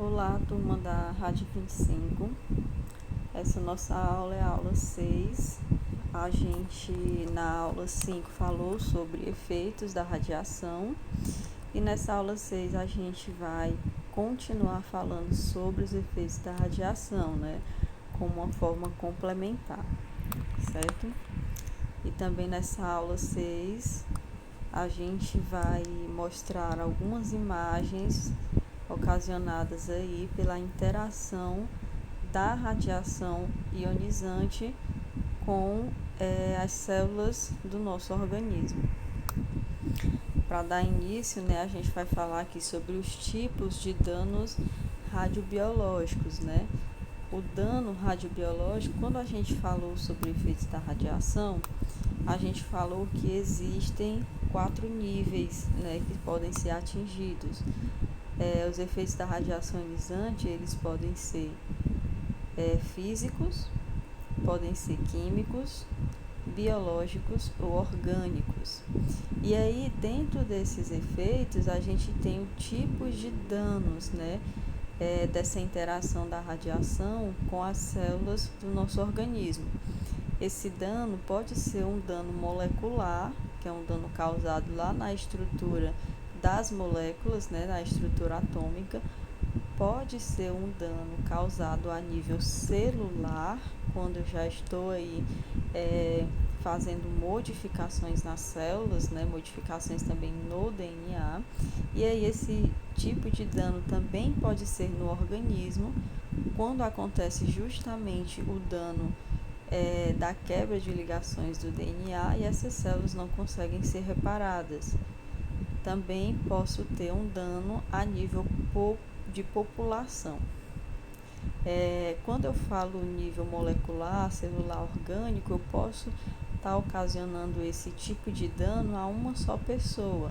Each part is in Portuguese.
Olá, turma da Rádio 25. Essa nossa aula é a aula 6. A gente, na aula 5, falou sobre efeitos da radiação. E nessa aula 6, a gente vai continuar falando sobre os efeitos da radiação, como uma forma complementar, certo? E também nessa aula 6, a gente vai mostrar algumas imagens ocasionadas aí pela interação da radiação ionizante com as células do nosso organismo. Para dar início, a gente vai falar aqui sobre os tipos de danos radiobiológicos, O dano radiobiológico, quando a gente falou sobre efeitos da radiação, a gente falou que existem 4 níveis, que podem ser atingidos. Os efeitos da radiação ionizante, eles podem ser físicos, podem ser químicos, biológicos ou orgânicos. E aí, dentro desses efeitos, a gente tem tipos de danos, dessa interação da radiação com as células do nosso organismo. Esse dano pode ser um dano molecular, que é um dano causado lá na estrutura das moléculas, na estrutura atômica. Pode ser um dano causado a nível celular, quando eu já estou aí fazendo modificações nas células, modificações também no DNA. E aí esse tipo de dano também pode ser no organismo, quando acontece justamente o dano da quebra de ligações do DNA e essas células não conseguem ser reparadas. Também posso ter um dano a nível de população. Quando eu falo nível molecular, celular, orgânico, eu posso estar ocasionando esse tipo de dano a uma só pessoa.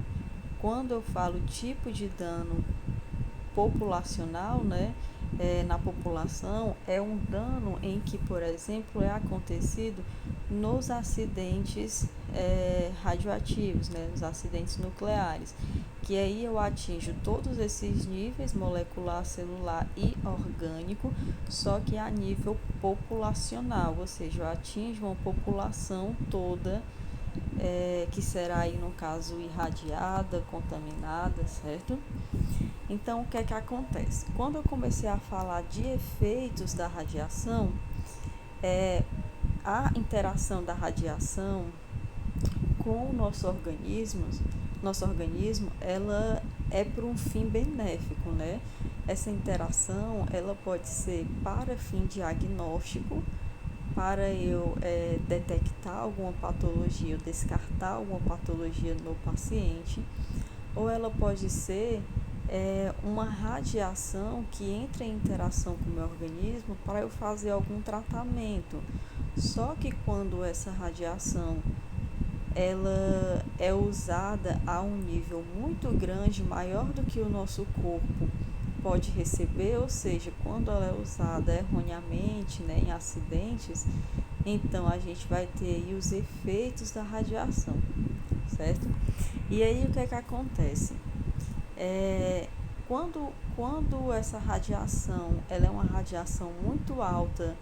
Quando eu falo tipo de dano populacional, na população, é um dano em que, por exemplo, é acontecido nos acidentes radioativos, nos acidentes nucleares, que aí eu atinjo todos esses níveis, molecular, celular e orgânico, só que a nível populacional, ou seja, eu atinjo uma população toda, que será aí, no caso, irradiada, contaminada, certo? Então, o que é que acontece? Quando eu comecei a falar de efeitos da radiação, a interação da radiação com o nosso organismo, ela é por um fim benéfico, Essa interação, ela pode ser para fim diagnóstico, para eu detectar alguma patologia, ou descartar alguma patologia no paciente, ou ela pode ser uma radiação que entra em interação com o meu organismo para eu fazer algum tratamento. Só que quando essa radiação ela é usada a um nível muito grande, maior do que o nosso corpo pode receber, ou seja, quando ela é usada erroneamente, em acidentes, então a gente vai ter aí os efeitos da radiação, certo? E aí o que é que acontece? Quando essa radiação, ela é uma radiação muito alta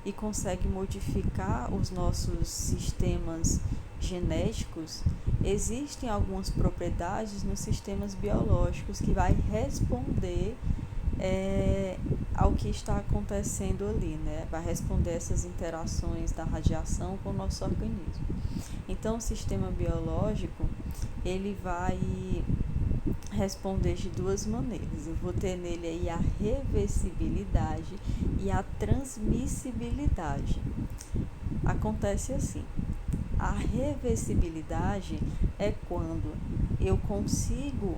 e consegue modificar os nossos sistemas genéticos, existem algumas propriedades nos sistemas biológicos que vai responder ao que está acontecendo ali, Vai responder essas interações da radiação com o nosso organismo. Então, o sistema biológico, ele vai responder de duas maneiras. Eu vou ter nele aí a reversibilidade e a transmissibilidade. Acontece assim: a reversibilidade é quando eu consigo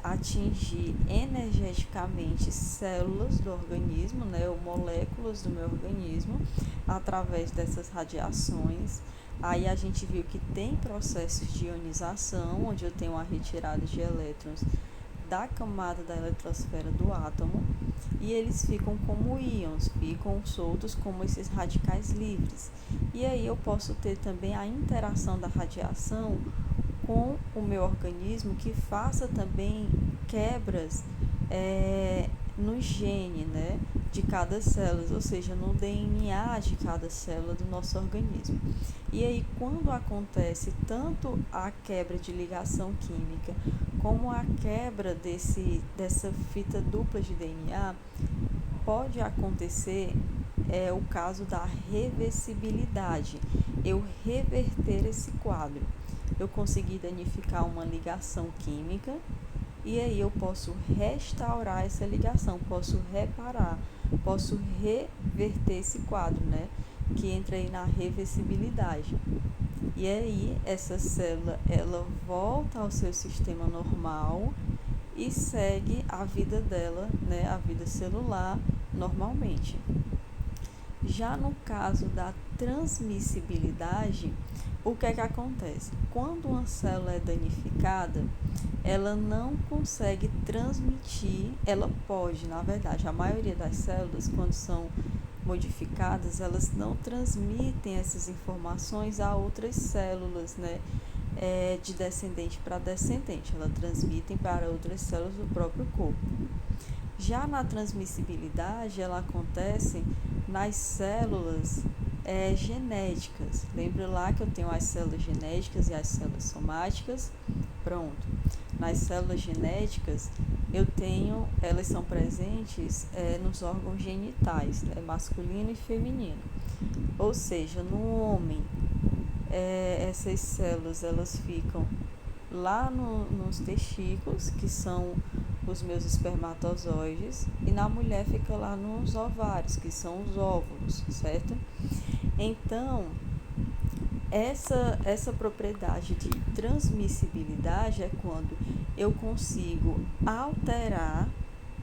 atingir energeticamente células do organismo, ou moléculas do meu organismo, através dessas radiações. Aí a gente viu que tem processos de ionização, onde eu tenho a retirada de elétrons da camada da eletrosfera do átomo, e eles ficam como íons, ficam soltos como esses radicais livres. E aí eu posso ter também a interação da radiação com o meu organismo, que faça também quebras no gene, né, de cada célula, ou seja, no DNA de cada célula do nosso organismo. E aí, quando acontece tanto a quebra de ligação química como a quebra dessa fita dupla de DNA, pode acontecer o caso da reversibilidade, eu reverter esse quadro. Eu consegui danificar uma ligação química e aí eu posso restaurar essa ligação, posso reparar, posso reverter esse quadro, né? Que entra aí na reversibilidade. E aí essa célula, ela volta ao seu sistema normal e segue a vida dela, né? A vida celular normalmente. Já no caso da transmissibilidade, o que é que acontece? Quando uma célula é danificada, ela não consegue transmitir, ela pode, na verdade, a maioria das células, quando são modificadas, elas não transmitem essas informações a outras células, né? De descendente para descendente, elas transmitem para outras células do próprio corpo. Já na transmissibilidade, ela acontece nas células genéticas. Lembra lá que eu tenho as células genéticas e as células somáticas? Pronto. Nas células genéticas, elas são presentes nos órgãos genitais, né, masculino e feminino. Ou seja, no homem, essas células elas ficam lá nos testículos, que são os meus espermatozoides, e na mulher fica lá nos ovários, que são os óvulos, certo? Então, essa propriedade de transmissibilidade é quando eu consigo alterar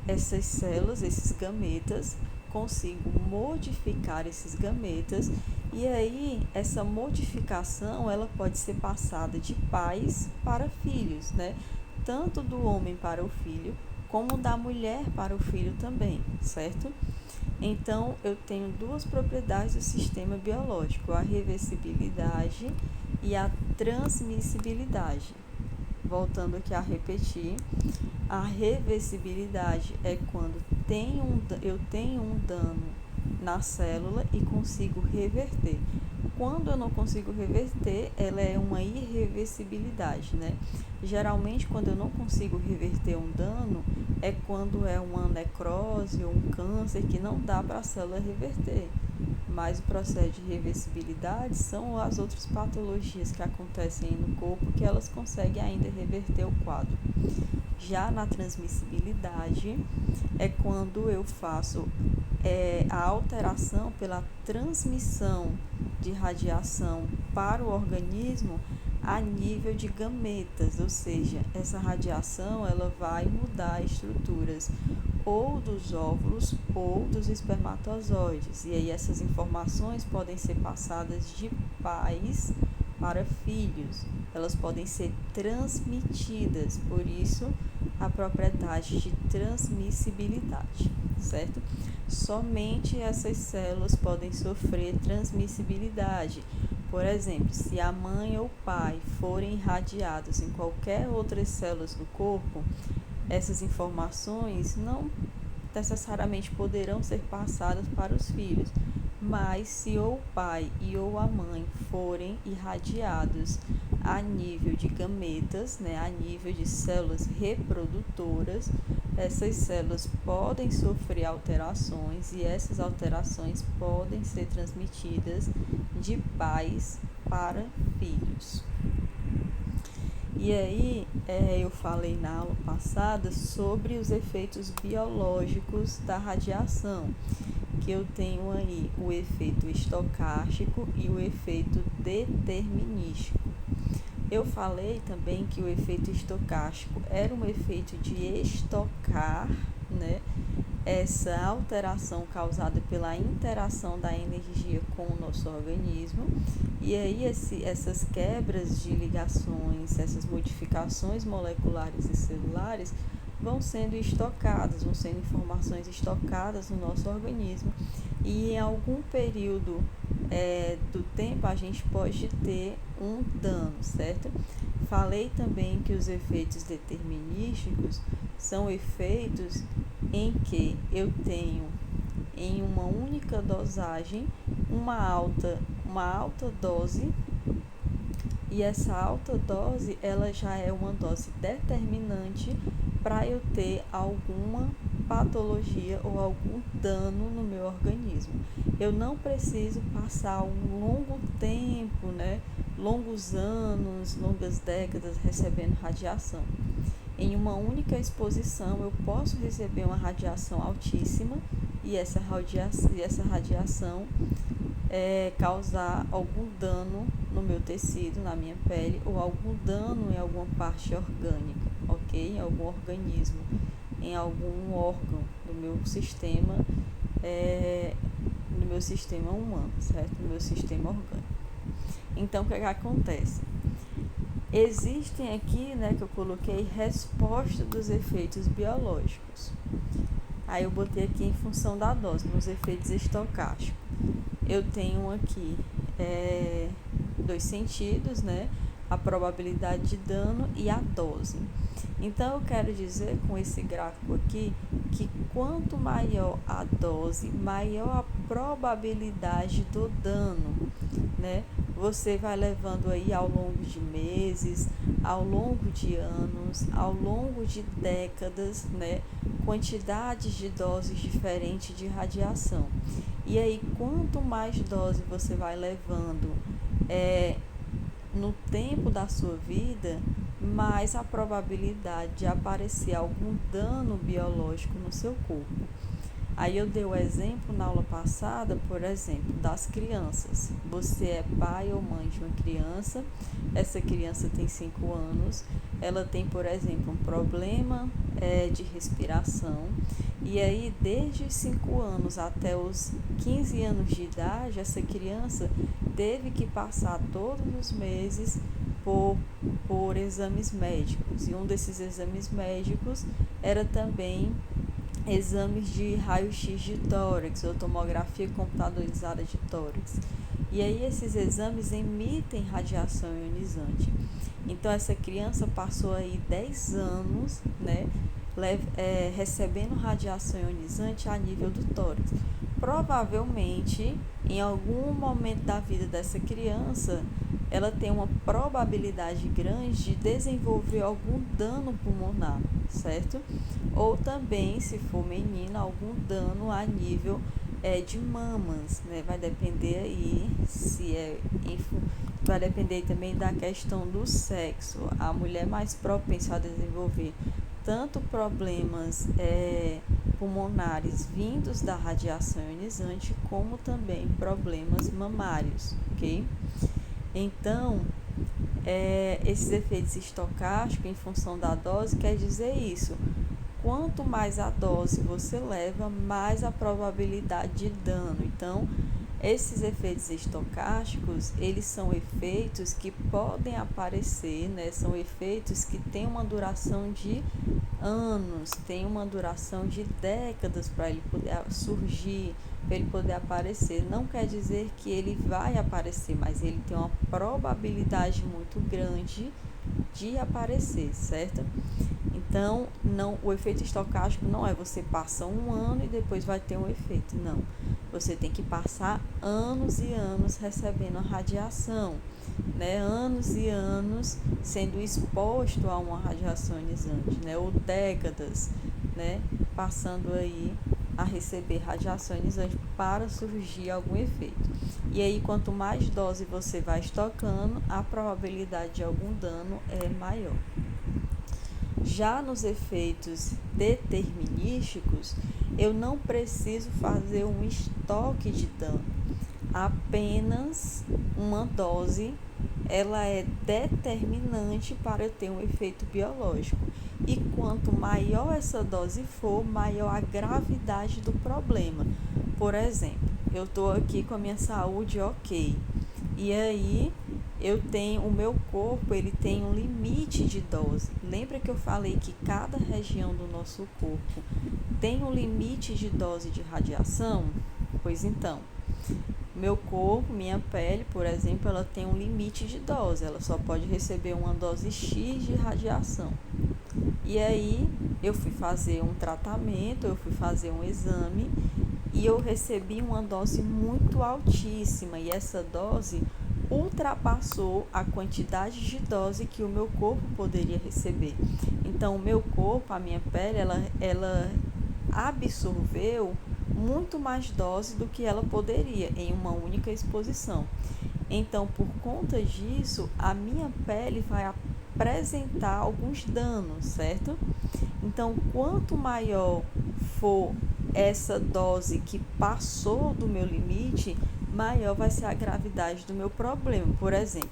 essas células, esses gametas, consigo modificar esses gametas, e aí essa modificação ela pode ser passada de pais para filhos, né? Tanto do homem para o filho, como da mulher para o filho também, certo? Então, eu tenho duas propriedades do sistema biológico, a reversibilidade e a transmissibilidade. Voltando aqui a repetir, a reversibilidade é quando eu tenho um dano na célula e consigo reverter. Quando eu não consigo reverter, ela é uma irreversibilidade, né? Geralmente, quando eu não consigo reverter um dano, é quando é uma necrose ou um câncer que não dá para a célula reverter. Mas o processo de reversibilidade são as outras patologias que acontecem no corpo que elas conseguem ainda reverter o quadro. Já na transmissibilidade, é quando eu faço a alteração pela transmissão de radiação para o organismo a nível de gametas, ou seja, essa radiação ela vai mudar estruturas ou dos óvulos ou dos espermatozoides, e aí essas informações podem ser passadas de pais para filhos, elas podem ser transmitidas, por isso a propriedade de transmissibilidade, certo? Somente essas células podem sofrer transmissibilidade. Por exemplo, se a mãe ou o pai forem irradiados em qualquer outras células do corpo, essas informações não necessariamente poderão ser passadas para os filhos, mas se ou o pai e ou a mãe forem irradiados a nível de gametas, né, a nível de células reprodutoras, essas células podem sofrer alterações e essas alterações podem ser transmitidas de pais para filhos. E aí, eu falei na aula passada sobre os efeitos biológicos da radiação, que eu tenho aí o efeito estocástico e o efeito determinístico. Eu falei também que o efeito estocástico era um efeito de estocar, né, essa alteração causada pela interação da energia com o nosso organismo, e aí essas quebras de ligações, essas modificações moleculares e celulares vão sendo estocadas, vão sendo informações estocadas no nosso organismo, e em algum período do tempo a gente pode ter um dano, certo? Falei também que os efeitos determinísticos são efeitos em que eu tenho em uma única dosagem uma alta dose, e essa alta dose ela já é uma dose determinante para eu ter alguma patologia ou algum dano no meu organismo. Eu não preciso passar um longo tempo, longos anos, longas décadas recebendo radiação. Em uma única exposição eu posso receber uma radiação altíssima e essa radiação causar algum dano no meu tecido, na minha pele, ou algum dano em alguma parte orgânica, ok? Em algum organismo, em algum órgão do meu sistema, no meu sistema humano, certo? No meu sistema orgânico. Então, o que acontece? Existem aqui, que eu coloquei resposta dos efeitos biológicos. Aí eu botei aqui em função da dose, nos efeitos estocásticos. Eu tenho aqui 2 sentidos, a probabilidade de dano e a dose. Então, eu quero dizer com esse gráfico aqui que quanto maior a dose, maior a probabilidade do dano, Você vai levando aí ao longo de meses, ao longo de anos, ao longo de décadas, quantidades de doses diferentes de radiação. E aí, quanto mais dose você vai levando no tempo da sua vida, mais a probabilidade de aparecer algum dano biológico no seu corpo. Aí eu dei o exemplo na aula passada, por exemplo, das crianças. Você é pai ou mãe de uma criança, essa criança tem 5 anos, ela tem, por exemplo, um problema de respiração, e aí desde os 5 anos até os 15 anos de idade, essa criança teve que passar todos os meses por exames médicos, e um desses exames médicos era também exames de raio-x de tórax, ou tomografia computadorizada de tórax. E aí esses exames emitem radiação ionizante. Então essa criança passou aí 10 anos, recebendo radiação ionizante a nível do tórax. Provavelmente, em algum momento da vida dessa criança, ela tem uma probabilidade grande de desenvolver algum dano pulmonar, certo? Ou também, se for menina, algum dano a nível de mamas, Vai depender aí vai depender também da questão do sexo. A mulher mais propensa a desenvolver tanto problemas pulmonares vindos da radiação ionizante, como também problemas mamários, ok? Então, esses efeitos estocásticos em função da dose quer dizer isso. Quanto mais a dose você leva, mais a probabilidade de dano. Então, esses efeitos estocásticos, eles são efeitos que podem aparecer, são efeitos que têm uma duração de anos, tem uma duração de décadas para ele poder surgir, para ele poder aparecer. Não quer dizer que ele vai aparecer, mas ele tem uma probabilidade muito grande de aparecer, certo? Então, o efeito estocástico não é você passa um ano e depois vai ter um efeito, não. Você tem que passar anos e anos recebendo a radiação, anos e anos sendo exposto a uma radiação ionizante, ou décadas, passando aí a receber radiação ionizante para surgir algum efeito. E aí, quanto mais dose você vai estocando, a probabilidade de algum dano é maior. Já nos efeitos determinísticos, eu não preciso fazer um estoque de dano. Apenas uma dose, ela é determinante para eu ter um efeito biológico. E quanto maior essa dose for, maior a gravidade do problema. Por exemplo, eu estou aqui com a minha saúde ok. E aí, o meu corpo, ele tem um limite de dose. Lembra que eu falei que cada região do nosso corpo tem um limite de dose de radiação? Pois então, meu corpo, minha pele, por exemplo, ela tem um limite de dose. Ela só pode receber uma dose X de radiação. E aí eu fui fazer um tratamento, eu fui fazer um exame e eu recebi uma dose muito altíssima, e essa dose ultrapassou a quantidade de dose que o meu corpo poderia receber. Então, o meu corpo, a minha pele, ela absorveu muito mais dose do que ela poderia em uma única exposição. Então, por conta disso, a minha pele vai apresentar alguns danos, certo? Então, quanto maior for essa dose que passou do meu limite, maior vai ser a gravidade do meu problema. Por exemplo,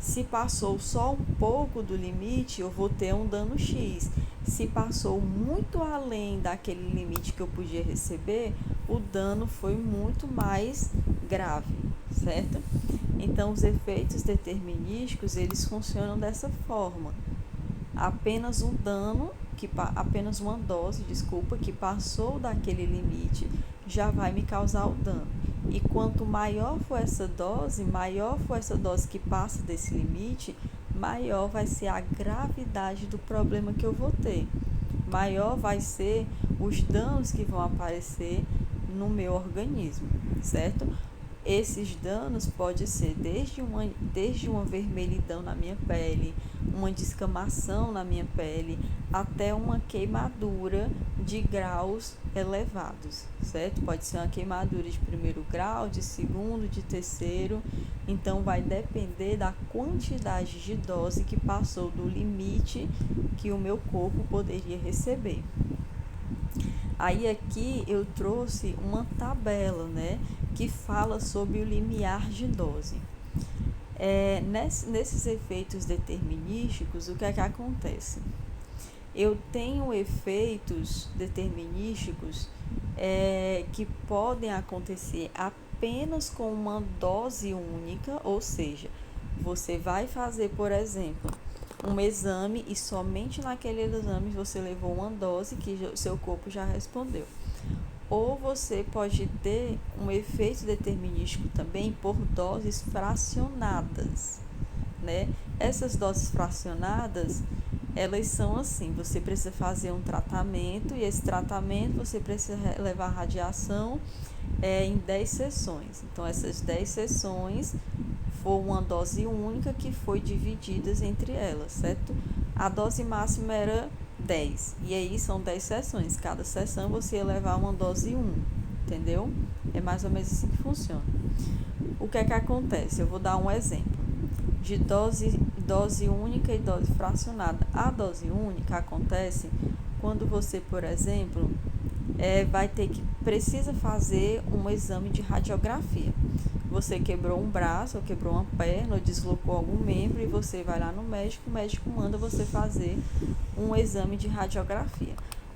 se passou só um pouco do limite, eu vou ter um dano X. Se passou muito além daquele limite que eu podia receber, o dano foi muito mais grave, certo? Então, os efeitos determinísticos, eles funcionam dessa forma. Apenas um dano, apenas uma dose, que passou daquele limite, já vai me causar o dano. E quanto maior for essa dose que passa desse limite, maior vai ser a gravidade do problema que eu vou ter. Maior vai ser os danos que vão aparecer no meu organismo, certo? Esses danos podem ser desde uma vermelhidão na minha pele, uma descamação na minha pele, até uma queimadura de graus elevados, certo? Pode ser uma queimadura de primeiro grau, de segundo, de terceiro. Então, vai depender da quantidade de dose que passou do limite que o meu corpo poderia receber. Aí aqui eu trouxe uma tabela, né, que fala sobre o limiar de dose. Nesses efeitos determinísticos, o que é que acontece? Eu tenho efeitos determinísticos que podem acontecer apenas com uma dose única, ou seja, você vai fazer, por exemplo, um exame e somente naquele exame você levou uma dose que o seu corpo já respondeu. Ou você pode ter um efeito determinístico também por doses fracionadas, né? Essas doses fracionadas, elas são assim: você precisa fazer um tratamento e esse tratamento você precisa levar radiação em 10 sessões. Então, essas 10 sessões foi uma dose única que foi divididas entre elas, certo? A dose máxima era 10, e aí são 10 sessões. Cada sessão você ia levar uma dose 1, entendeu? É mais ou menos assim que funciona. O que é que acontece? Eu vou dar um exemplo de dose única e dose fracionada. A dose única acontece quando você, por exemplo, precisa fazer um exame de radiografia. Você quebrou um braço, ou quebrou uma perna, ou deslocou algum membro, e você vai lá no médico, o médico manda você fazer um exame de radiografia.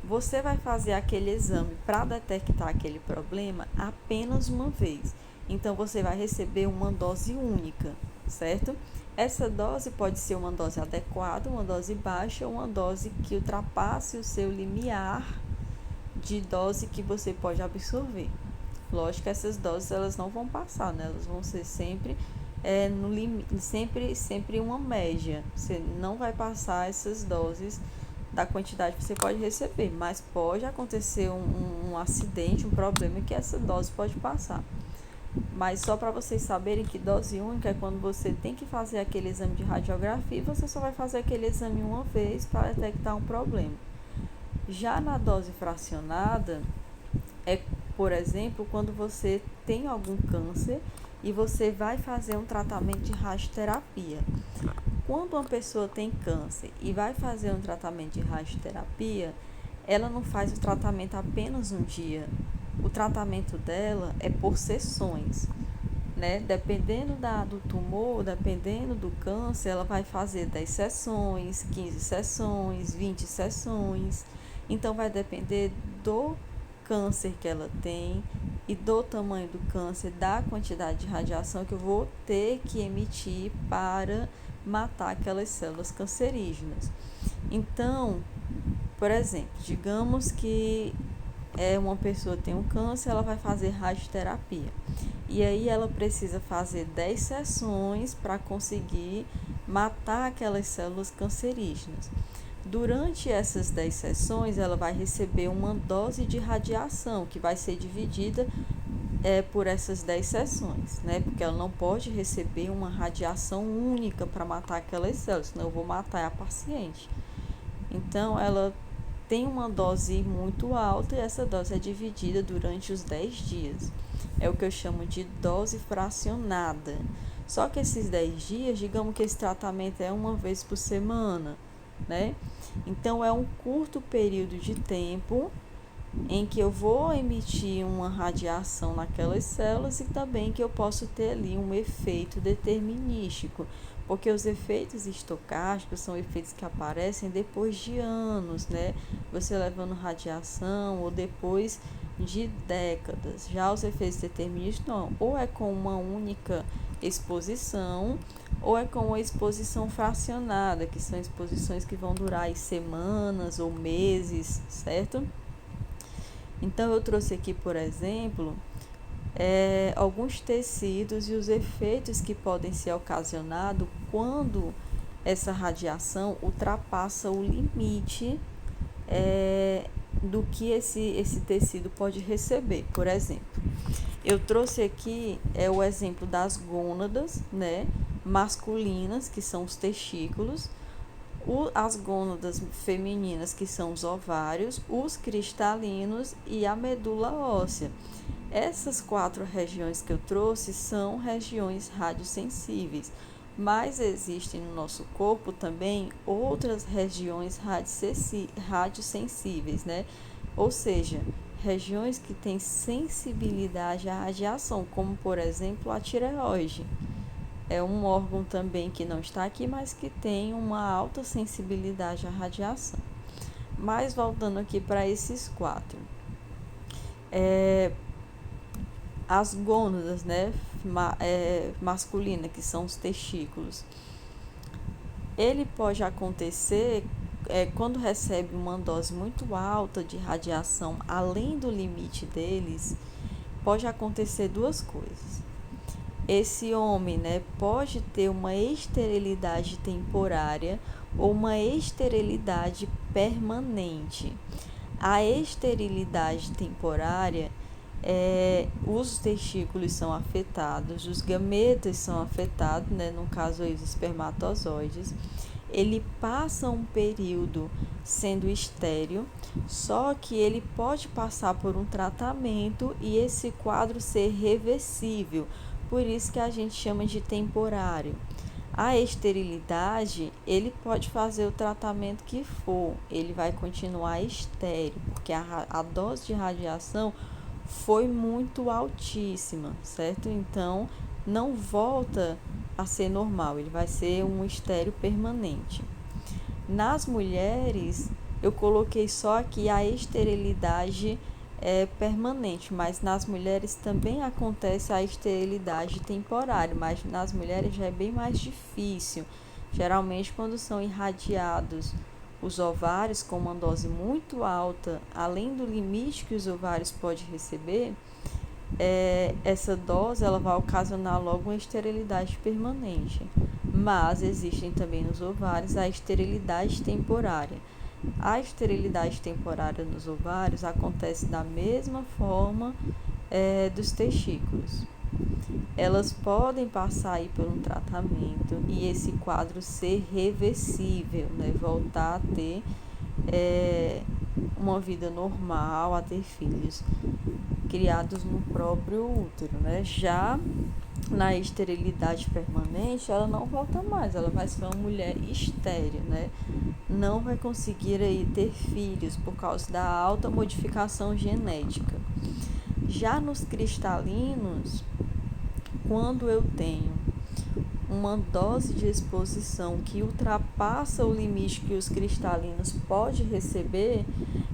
Você vai fazer aquele exame para detectar aquele problema apenas uma vez. Então, você vai receber uma dose única, certo? Essa dose pode ser uma dose adequada, uma dose baixa, ou uma dose que ultrapasse o seu limiar de dose que você pode absorver. Lógico que essas doses elas não vão passar, né? Elas vão ser sempre no limite, sempre uma média. Você não vai passar essas doses da quantidade que você pode receber, mas pode acontecer um acidente, um problema que essa dose pode passar. Mas só para vocês saberem que dose única é quando você tem que fazer aquele exame de radiografia e você só vai fazer aquele exame uma vez para detectar um problema. Já na dose fracionada, por exemplo, quando você tem algum câncer e você vai fazer um tratamento de radioterapia. Quando uma pessoa tem câncer e vai fazer um tratamento de radioterapia, ela não faz o tratamento apenas um dia. O tratamento dela é por sessões, né? Dependendo do tumor, dependendo do câncer, ela vai fazer 10 sessões, 15 sessões, 20 sessões. Então, vai depender do câncer que ela tem e do tamanho do câncer, da quantidade de radiação que eu vou ter que emitir para matar aquelas células cancerígenas. Então, por exemplo, digamos que uma pessoa tem um câncer, ela vai fazer radioterapia. E aí ela precisa fazer 10 sessões para conseguir matar aquelas células cancerígenas. Durante essas 10 sessões, ela vai receber uma dose de radiação que vai ser dividida por essas 10 sessões, né? Porque ela não pode receber uma radiação única para matar aquelas células, senão eu vou matar a paciente. Então, ela tem uma dose muito alta e essa dose é dividida durante os 10 dias. É o que eu chamo de dose fracionada. Só que esses 10 dias, digamos que esse tratamento é uma vez por semana, né? Então, é um curto período de tempo em que eu vou emitir uma radiação naquelas células e também que eu posso ter ali um efeito determinístico, porque os efeitos estocásticos são efeitos que aparecem depois de anos, né? Você levando radiação ou depois de décadas. Já os efeitos determinísticos não, ou é com uma única exposição ou é com uma exposição fracionada, que são exposições que vão durar aí semanas ou meses, certo? Então, eu trouxe aqui, por exemplo, alguns tecidos e os efeitos que podem ser ocasionados quando essa radiação ultrapassa o limite do que esse tecido pode receber. Por exemplo, eu trouxe aqui o exemplo das gônadas, né, masculinas, que são os testículos, as gônadas femininas, que são os ovários, os cristalinos e a medula óssea. Essas 4 regiões que eu trouxe são regiões radiosensíveis, mas existem no nosso corpo também outras regiões radiosensíveis, né? Ou seja, regiões que têm sensibilidade à radiação, como por exemplo a tireoide. É um órgão também que não está aqui, mas que tem uma alta sensibilidade à radiação. Mas voltando aqui para esses 4. As gônadas, né, masculina, que são os testículos. Ele pode acontecer quando recebe uma dose muito alta de radiação, além do limite deles, pode acontecer 2 coisas. Esse homem, né, pode ter uma esterilidade temporária ou uma esterilidade permanente. A esterilidade temporária, os testículos são afetados, os gametas são afetados, né, no caso aí os espermatozoides. Ele passa um período sendo estéril, só que ele pode passar por um tratamento e esse quadro ser reversível. Por isso que a gente chama de temporário. A esterilidade, ele pode fazer o tratamento que for, ele vai continuar estéril, porque a dose de radiação foi muito altíssima, certo? Então, não volta a ser normal, ele vai ser um estéril permanente. Nas mulheres, eu coloquei só aqui a esterilidade permanente, mas nas mulheres também acontece a esterilidade temporária, mas nas mulheres já é bem mais difícil. Geralmente, quando são irradiados os ovários com uma dose muito alta, além do limite que os ovários podem receber, essa dose ela vai ocasionar logo uma esterilidade permanente. Mas existem também nos ovários a esterilidade temporária. A esterilidade temporária nos ovários acontece da mesma forma dos testículos. Elas podem passar aí por um tratamento e esse quadro ser reversível, né? Voltar a ter uma vida normal, a ter filhos criados no próprio útero, né? Já na esterilidade permanente, ela não volta mais, ela vai ser uma mulher estéril, né? Não vai conseguir aí ter filhos por causa da alta modificação genética. Já nos cristalinos, quando eu tenho uma dose de exposição que ultrapassa o limite que os cristalinos podem receber,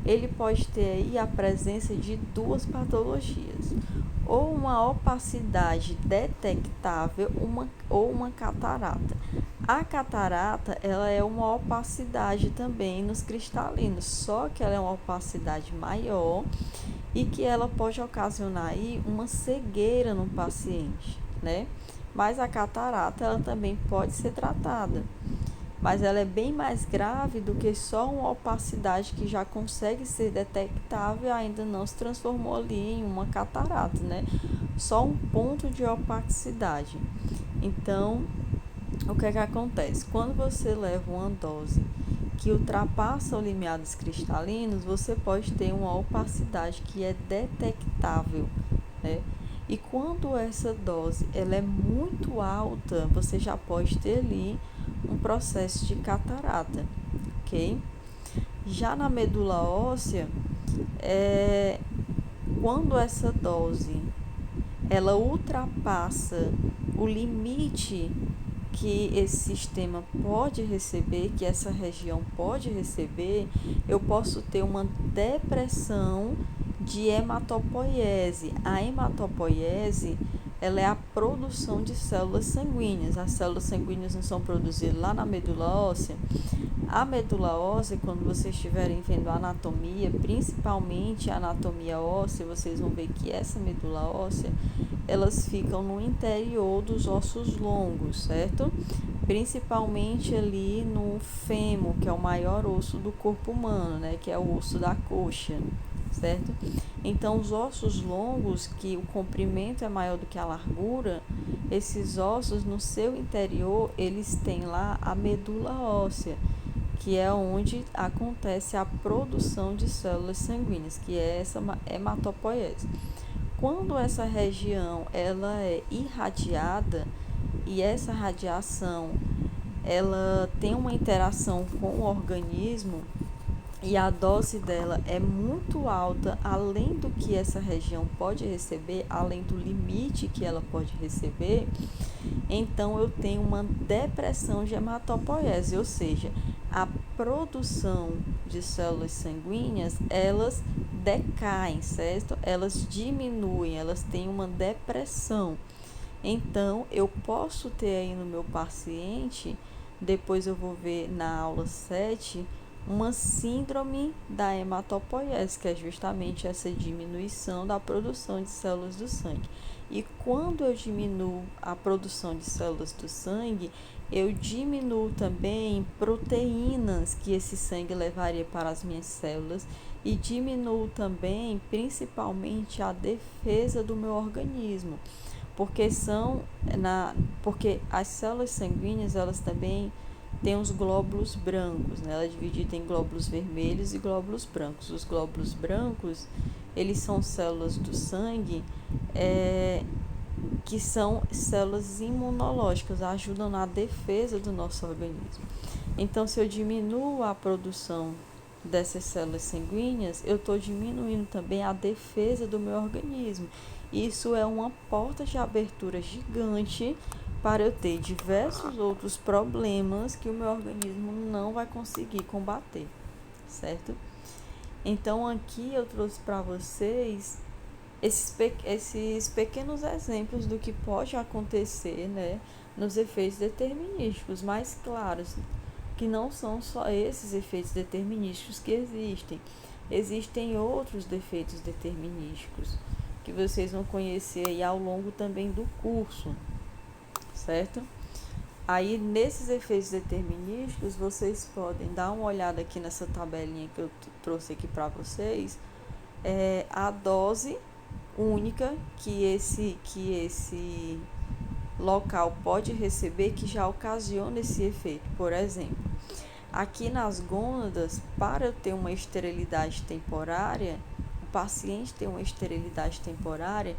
ele pode ter aí a presença de 2 patologias, ou uma opacidade detectável ou uma catarata. A catarata, ela é uma opacidade também nos cristalinos, só que ela é uma opacidade maior e que ela pode ocasionar aí uma cegueira no paciente, né? Mas a catarata, ela também pode ser tratada. mas ela é bem mais grave do que só uma opacidade que já consegue ser detectável e ainda não se transformou ali em uma catarata, né? Só um ponto de opacidade. Então, o que é que acontece? Quando você leva uma dose que ultrapassa os limiares cristalinos, você pode ter uma opacidade que é detectável, né? E quando essa dose ela é muito alta, você já pode ter ali um processo de catarata, ok? Já na medula óssea, quando essa dose ela ultrapassa o limite que esse sistema pode receber, que essa região pode receber, eu posso ter uma depressão de hematopoiese. A hematopoiese, ela é a produção de células sanguíneas. As células sanguíneas não são produzidas lá na medula óssea. A medula óssea, quando vocês estiverem vendo a anatomia, principalmente a anatomia óssea, vocês vão ver que essa medula óssea, elas ficam no interior dos ossos longos, certo? Principalmente ali no fêmur, que é o maior osso do corpo humano, né? Que é o osso da coxa, certo? Então, os ossos longos, que o comprimento é maior do que a largura, esses ossos no seu interior, eles têm lá a medula óssea, que é onde acontece a produção de células sanguíneas, que é essa hematopoiese. Quando essa região ela é irradiada e essa radiação ela tem uma interação com o organismo e a dose dela é muito alta, além do que essa região pode receber, além do limite que ela pode receber, então eu tenho uma depressão de hematopoiese, ou seja, a produção de células sanguíneas, elas decaem, certo? Elas diminuem, elas têm uma depressão. Então, eu posso ter aí no meu paciente, depois eu vou ver na aula 7, uma síndrome da hematopoiese, que é justamente essa diminuição da produção de células do sangue. E quando eu diminuo a produção de células do sangue, eu diminuo também proteínas que esse sangue levaria para as minhas células e diminuo também, principalmente, a defesa do meu organismo, porque as células sanguíneas, elas também têm os glóbulos brancos, né? Ela é dividida em glóbulos vermelhos e glóbulos brancos. Os glóbulos brancos, eles são células do sangue que são células imunológicas, ajudam na defesa do nosso organismo. Então, se eu diminuo a produção dessas células sanguíneas, eu estou diminuindo também a defesa do meu organismo. Isso é uma porta de abertura gigante para eu ter diversos outros problemas que o meu organismo não vai conseguir combater, certo? Então, aqui eu trouxe para vocês esses pequenos exemplos do que pode acontecer, né, nos efeitos determinísticos mais claros, que não são só esses efeitos determinísticos que existem. Existem outros defeitos determinísticos que vocês vão conhecer aí ao longo também do curso, certo? Aí, nesses efeitos determinísticos, vocês podem dar uma olhada aqui nessa tabelinha que eu trouxe aqui para vocês, a dose única que esse local pode receber, que já ocasiona esse efeito. Por exemplo, aqui nas gônadas, para eu ter uma esterilidade temporária, o paciente ter uma esterilidade temporária,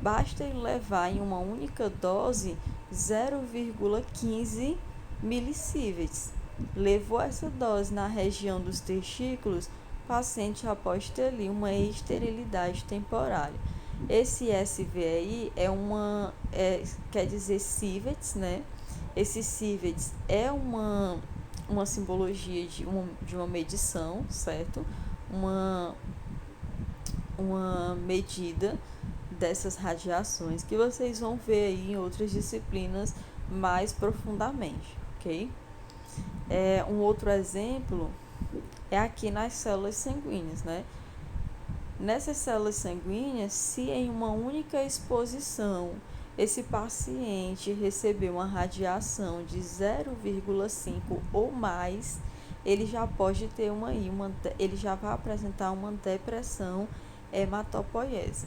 basta ele levar em uma única dose 0,15 milissieverts. Levou essa dose na região dos testículos, o paciente já pode ter ali uma esterilidade temporária. Esse SVI quer dizer sieverts, né? Esse sieverts é uma simbologia de uma medição, certo? Uma medida dessas radiações que vocês vão ver aí em outras disciplinas mais profundamente, ok? Um outro exemplo é aqui nas células sanguíneas, né? Nessas células sanguíneas, se em uma única exposição esse paciente recebeu uma radiação de 0,5 ou mais, ele já pode ter ele já vai apresentar uma depressão hematopoiese.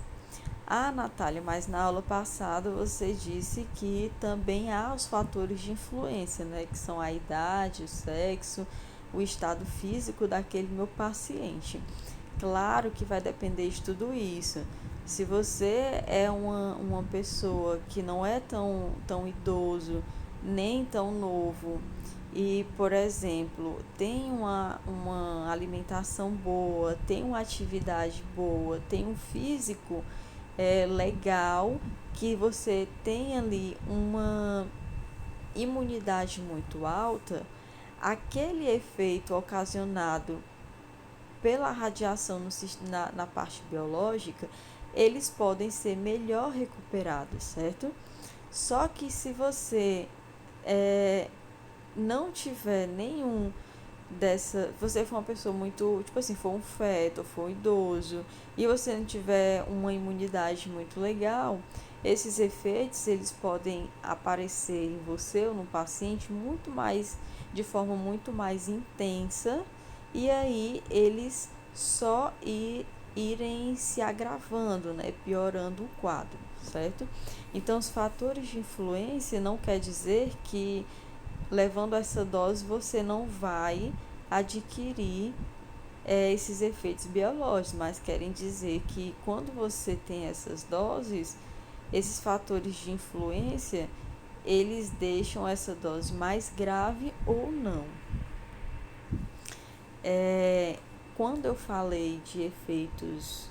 Ah, Natália, mas na aula passada você disse que também há os fatores de influência, né? Que são a idade, o sexo, o estado físico daquele meu paciente. Claro que vai depender de tudo isso. Se você é uma pessoa que não é tão idoso, nem tão novo, e, por exemplo, tem uma alimentação boa, tem uma atividade boa, tem um físico legal, que você tem ali uma imunidade muito alta, aquele efeito ocasionado pela radiação na parte biológica, eles podem ser melhor recuperados, certo? Só que se você não tiver nenhum você for uma pessoa muito, tipo assim, for um feto, for um idoso, e você não tiver uma imunidade muito legal, esses efeitos, eles podem aparecer em você ou no paciente de forma muito mais intensa, e aí eles irem se agravando, né, piorando o quadro, certo? Então, os fatores de influência não quer dizer que levando essa dose você não vai adquirir esses efeitos biológicos, mas querem dizer que quando você tem essas doses, esses fatores de influência, eles deixam essa dose mais grave ou não. Quando eu falei de efeitos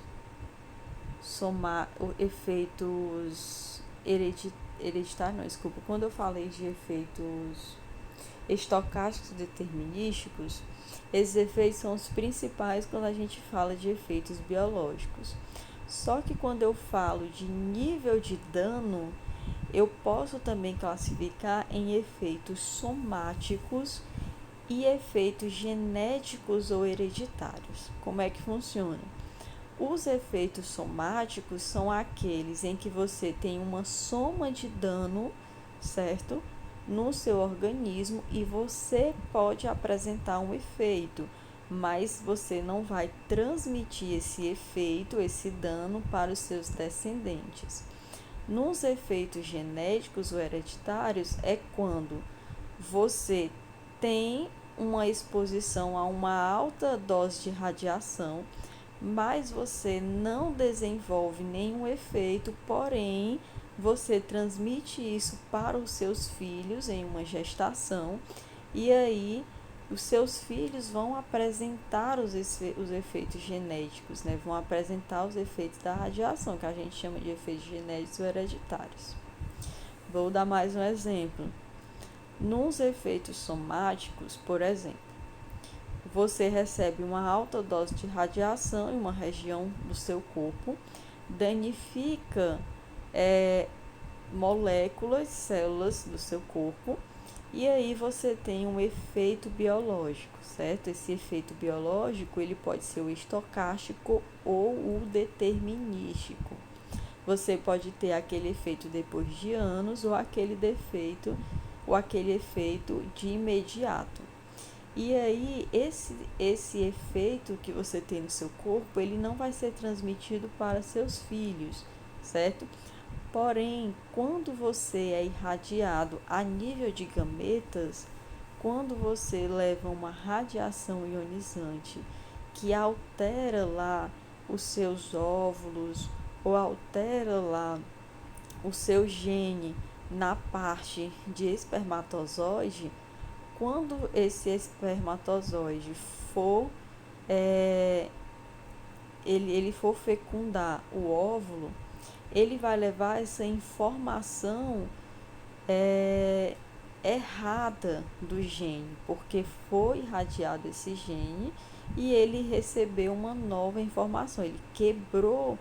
hereditários, não, desculpa, quando eu falei de efeitos estocásticos determinísticos, esses efeitos são os principais quando a gente fala de efeitos biológicos. Só que quando eu falo de nível de dano, eu posso também classificar em efeitos somáticos e efeitos genéticos ou hereditários. Como é que funciona? Os efeitos somáticos são aqueles em que você tem uma soma de dano, certo? No seu organismo, e você pode apresentar um efeito, mas você não vai transmitir esse efeito, esse dano para os seus descendentes. Nos efeitos genéticos ou hereditários é quando você tem uma exposição a uma alta dose de radiação, mas você não desenvolve nenhum efeito, porém você transmite isso para os seus filhos em uma gestação, e aí os seus filhos vão apresentar os efeitos genéticos, né? Vão apresentar os efeitos da radiação, que a gente chama de efeitos genéticos hereditários. Vou dar mais um exemplo. Nos efeitos somáticos, por exemplo, você recebe uma alta dose de radiação em uma região do seu corpo, danifica moléculas, células do seu corpo, e aí você tem um efeito biológico, certo? Esse efeito biológico, ele pode ser o estocástico ou o determinístico. Você pode ter aquele efeito depois de anos ou aquele efeito de imediato. E aí, esse efeito que você tem no seu corpo, ele não vai ser transmitido para seus filhos, certo? Porém, quando você é irradiado a nível de gametas, quando você leva uma radiação ionizante que altera lá os seus óvulos ou altera lá o seu gene na parte de espermatozoide, quando esse espermatozoide for ele for fecundar o óvulo, ele vai levar essa informação errada do gene, porque foi irradiado esse gene e ele recebeu uma nova informação, ele quebrou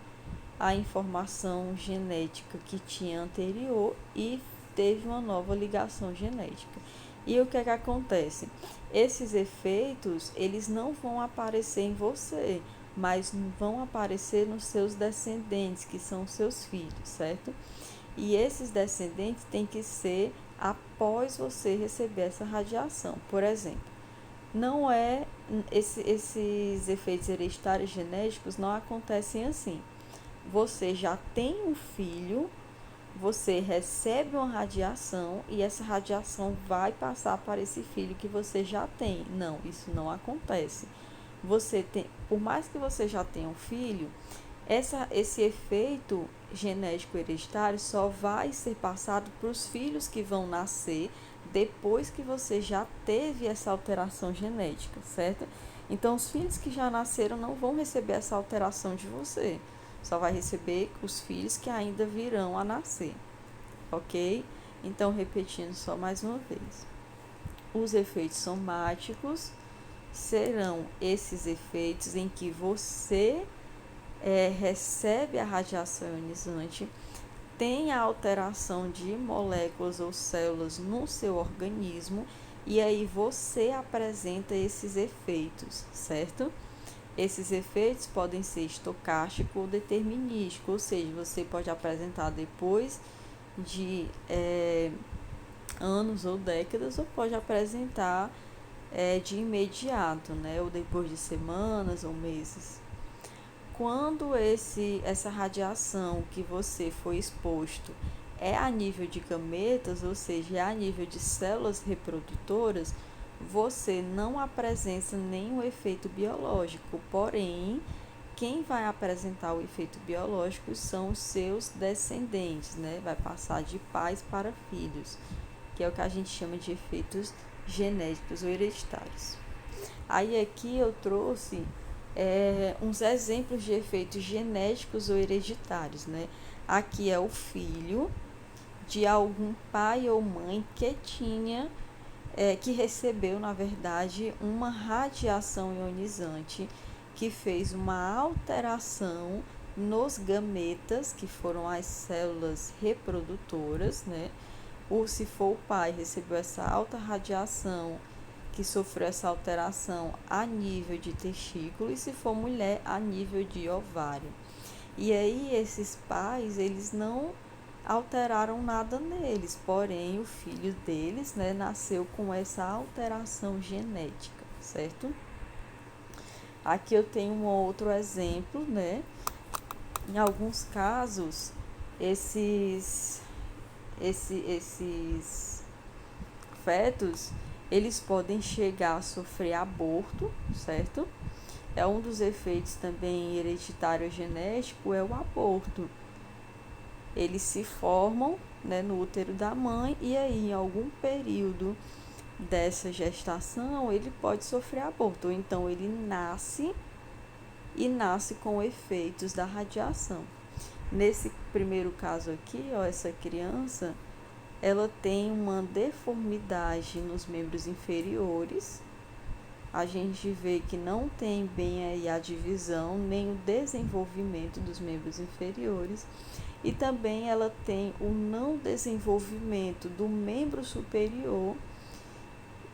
a informação genética que tinha anterior e teve uma nova ligação genética. E o que é que acontece? Esses efeitos, eles não vão aparecer em você, mas vão aparecer nos seus descendentes, que são os seus filhos, certo? E esses descendentes têm que ser após você receber essa radiação. Por exemplo, não é esses efeitos hereditários genéticos não acontecem assim. Você já tem um filho, você recebe uma radiação e essa radiação vai passar para esse filho que você já tem. Não, isso não acontece. Você tem, por mais que você já tenha um filho, esse efeito genético hereditário só vai ser passado para os filhos que vão nascer depois que você já teve essa alteração genética, certo? Então, os filhos que já nasceram não vão receber essa alteração de você, só vai receber os filhos que ainda virão a nascer, ok? Então, repetindo só mais uma vez: os efeitos somáticos serão esses efeitos em que você recebe a radiação ionizante, tem a alteração de moléculas ou células no seu organismo e aí você apresenta esses efeitos, certo? Esses efeitos podem ser estocástico ou determinístico, ou seja, você pode apresentar depois de anos ou décadas, ou pode apresentar de imediato, né? Ou depois de semanas ou meses. Quando essa radiação que você foi exposto é a nível de gametas, ou seja, é a nível de células reprodutoras, você não apresenta nenhum efeito biológico, porém, quem vai apresentar o efeito biológico são os seus descendentes, né? Vai passar de pais para filhos, que é o que a gente chama de efeitos genéticos ou hereditários. Aí aqui eu trouxe uns exemplos de efeitos genéticos ou hereditários, né? Aqui é o filho de algum pai ou mãe que recebeu, na verdade, uma radiação ionizante que fez uma alteração nos gametas, que foram as células reprodutoras, né? Ou se for o pai, recebeu essa alta radiação que sofreu essa alteração a nível de testículo e se for mulher a nível de ovário. E aí esses pais, eles não alteraram nada neles, porém o filho deles, né, nasceu com essa alteração genética, certo? Aqui eu tenho um outro exemplo, né? Em alguns casos, esses fetos, eles podem chegar a sofrer aborto, certo? É um dos efeitos também hereditário genético, é o aborto. Eles se formam, né, no útero da mãe e aí em algum período dessa gestação ele pode sofrer aborto, ou então ele nasce com efeitos da radiação. Nesse primeiro caso aqui, ó, essa criança, ela tem uma deformidade nos membros inferiores. A gente vê que não tem bem aí a divisão, nem o desenvolvimento dos membros inferiores. E também ela tem o não desenvolvimento do membro superior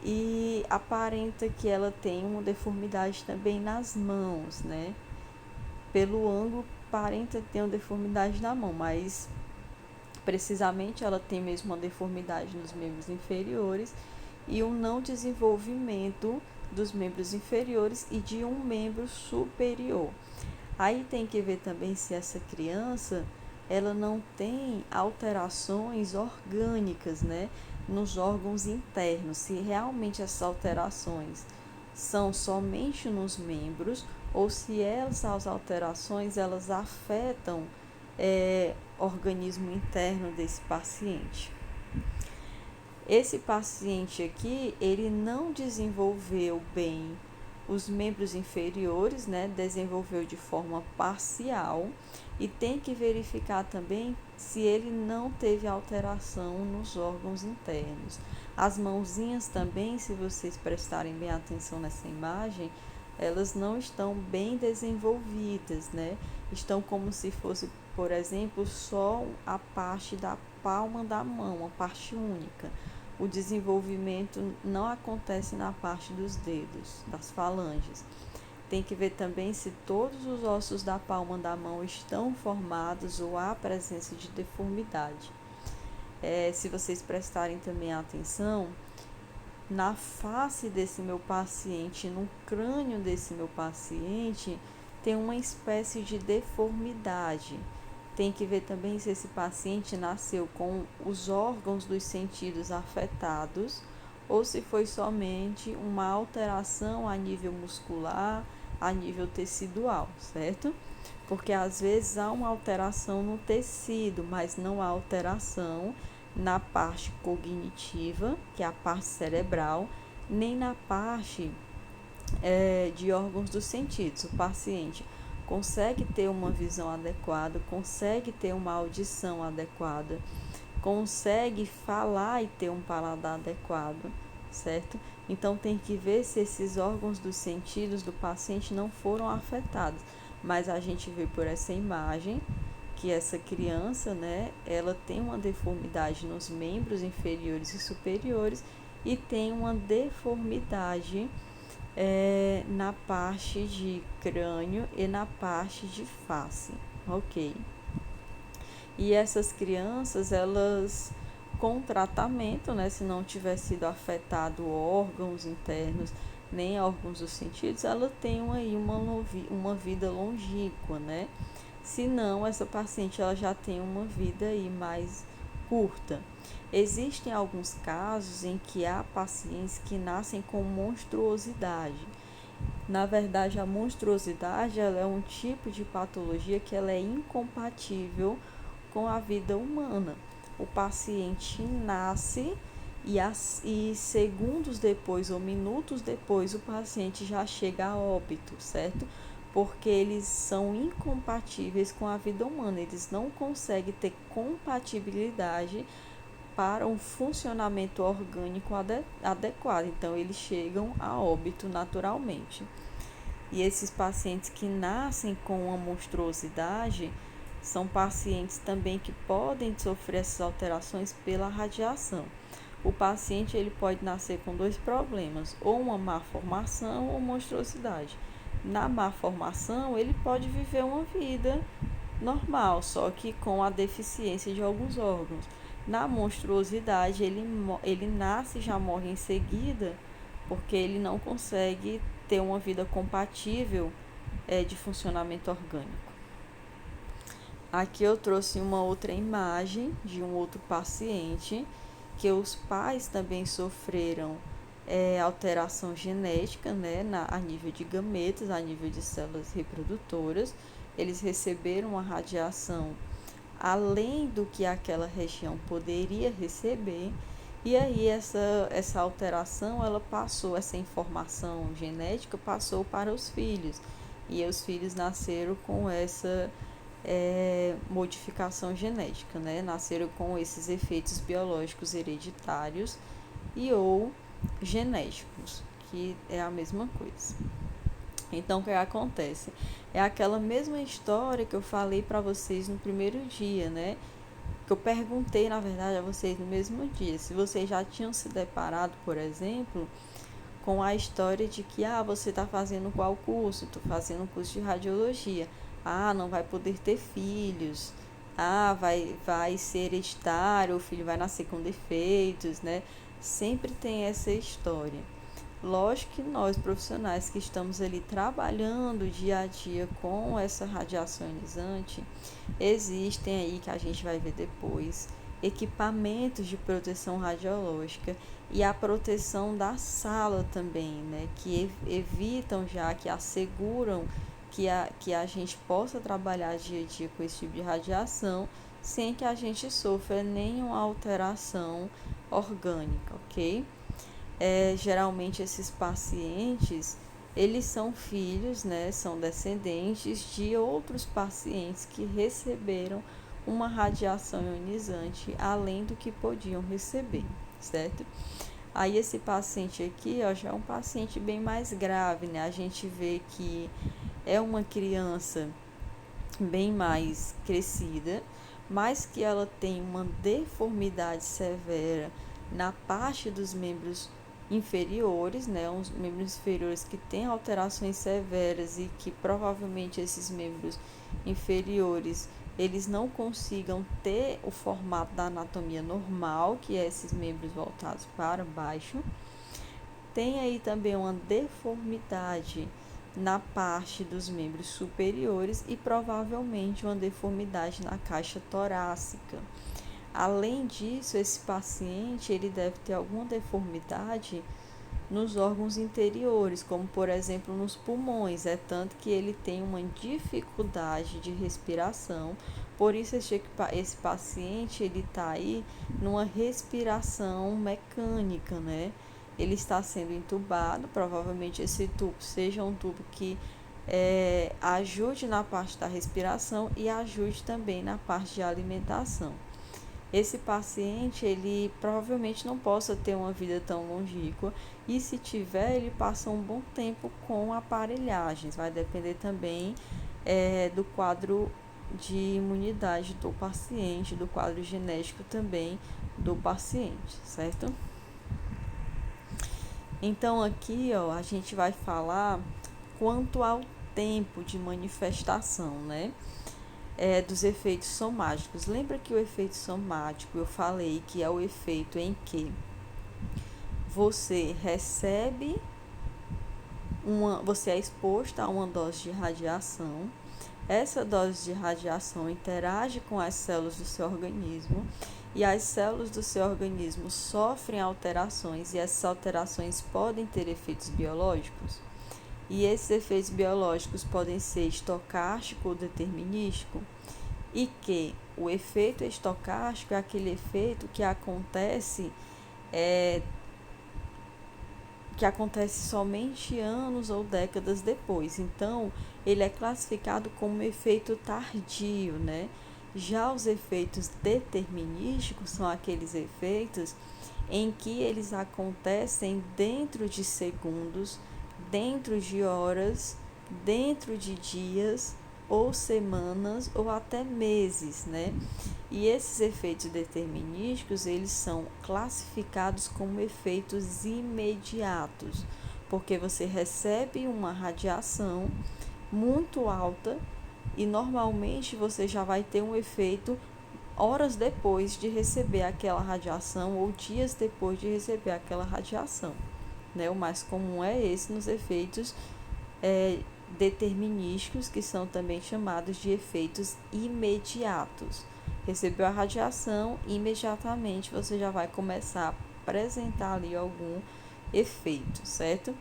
e aparenta que ela tem uma deformidade também nas mãos, né? Pelo ângulo, aparenta ter uma deformidade na mão, mas precisamente ela tem mesmo uma deformidade nos membros inferiores e um não desenvolvimento dos membros inferiores e de um membro superior. Aí tem que ver também se essa criança ela não tem alterações orgânicas, né, nos órgãos internos, se realmente essas alterações são somente nos membros ou se essas alterações elas afetam organismo interno desse paciente. Esse paciente aqui, ele não desenvolveu bem os membros inferiores, né? Desenvolveu de forma parcial e tem que verificar também se ele não teve alteração nos órgãos internos. As mãozinhas também, se vocês prestarem bem atenção nessa imagem, elas não estão bem desenvolvidas, né? Estão como se fosse, por exemplo, só a parte da palma da mão, a parte única. O desenvolvimento não acontece na parte dos dedos, das falanges. Tem que ver também se todos os ossos da palma da mão estão formados ou há presença de deformidade. Se vocês prestarem também atenção, na face desse meu paciente, no crânio desse meu paciente, tem uma espécie de deformidade. Tem que ver também se esse paciente nasceu com os órgãos dos sentidos afetados ou se foi somente uma alteração a nível muscular, a nível tecidual, certo? Porque às vezes há uma alteração no tecido, mas não há alteração na parte cognitiva, que é a parte cerebral, nem na parte de órgãos dos sentidos. O paciente consegue ter uma visão adequada, consegue ter uma audição adequada, consegue falar e ter um paladar adequado, certo? Então tem que ver se esses órgãos dos sentidos do paciente não foram afetados. Mas a gente vê por essa imagem que essa criança, né, ela tem uma deformidade nos membros inferiores e superiores e tem uma deformidade na parte de crânio e na parte de face, ok? E essas crianças, elas com tratamento, né, se não tiver sido afetado órgãos internos nem órgãos dos sentidos, ela tem aí uma vida longínqua, né? Se não, essa paciente ela já tem uma vida aí mais curta. Existem alguns casos em que há pacientes que nascem com monstruosidade. Na verdade, a monstruosidade ela é um tipo de patologia que ela é incompatível com a vida humana. O paciente nasce e segundos depois ou minutos depois o paciente já chega a óbito, certo? Porque eles são incompatíveis com a vida humana, eles não conseguem ter compatibilidade para um funcionamento orgânico adequado, então eles chegam a óbito naturalmente. E esses pacientes que nascem com uma monstruosidade são pacientes também que podem sofrer essas alterações pela radiação. O paciente ele pode nascer com dois problemas, ou uma má formação ou monstruosidade. Na má formação, ele pode viver uma vida normal, só que com a deficiência de alguns órgãos. Na monstruosidade, ele nasce e já morre em seguida, porque ele não consegue ter uma vida compatível de funcionamento orgânico. Aqui eu trouxe uma outra imagem de um outro paciente que os pais também sofreram alteração genética, né, a nível de gametas, a nível de células reprodutoras. Eles receberam uma radiação além do que aquela região poderia receber, e aí essa alteração, ela passou, essa informação genética passou para os filhos, e os filhos nasceram com essa modificação genética, né? Nasceram com esses efeitos biológicos hereditários e ou genéticos, que é a mesma coisa. Então, o que acontece? É aquela mesma história que eu falei para vocês no primeiro dia, né? Que eu perguntei, na verdade, a vocês no mesmo dia, se vocês já tinham se deparado, por exemplo, com a história de que, você está fazendo qual curso? Estou fazendo um curso de radiologia. Não vai poder ter filhos. Vai ser hereditário, o filho vai nascer com defeitos, né? Sempre tem essa história. Lógico que nós, profissionais que estamos ali trabalhando dia a dia com essa radiação ionizante, existem aí, que a gente vai ver depois, equipamentos de proteção radiológica e a proteção da sala também, né, que evitam já, que asseguram que a gente possa trabalhar dia a dia com esse tipo de radiação sem que a gente sofra nenhuma alteração orgânica, ok? Geralmente esses pacientes, eles são filhos, né, são descendentes de outros pacientes que receberam uma radiação ionizante além do que podiam receber, certo? Aí esse paciente aqui, já é um paciente bem mais grave, né? A gente vê que é uma criança bem mais crescida, mas que ela tem uma deformidade severa na parte dos membros inferiores, né, uns membros inferiores que têm alterações severas e que provavelmente esses membros inferiores eles não consigam ter o formato da anatomia normal, que é esses membros voltados para baixo. Tem aí também uma deformidade na parte dos membros superiores e provavelmente uma deformidade na caixa torácica. Além disso, esse paciente ele deve ter alguma deformidade nos órgãos interiores, como por exemplo nos pulmões, é tanto que ele tem uma dificuldade de respiração, por isso esse paciente ele está aí numa respiração mecânica, né? Ele está sendo entubado, provavelmente esse tubo seja um tubo que ajude na parte da respiração e ajude também na parte de alimentação. Esse paciente, ele provavelmente não possa ter uma vida tão longínqua e se tiver, ele passa um bom tempo com aparelhagens. Vai depender também do quadro de imunidade do paciente, do quadro genético também do paciente, certo? Então aqui, ó, a gente vai falar quanto ao tempo de manifestação, né? Dos efeitos somáticos. Lembra que o efeito somático eu falei que é o efeito em que você você é exposto a uma dose de radiação. Essa dose de radiação interage com as células do seu organismo e as células do seu organismo sofrem alterações e essas alterações podem ter efeitos biológicos. E esses efeitos biológicos podem ser estocástico ou determinístico, e que o efeito estocástico é aquele efeito que acontece somente anos ou décadas depois. Então, ele é classificado como efeito tardio, né? Já os efeitos determinísticos são aqueles efeitos em que eles acontecem dentro de segundos, dentro de horas, dentro de dias ou semanas ou até meses, né? E esses efeitos determinísticos, eles são classificados como efeitos imediatos, porque você recebe uma radiação muito alta e normalmente você já vai ter um efeito horas depois de receber aquela radiação ou dias depois de receber aquela radiação, né? O mais comum é esse nos efeitos determinísticos, que são também chamados de efeitos imediatos. Recebeu a radiação, imediatamente você já vai começar a apresentar ali algum efeito, certo?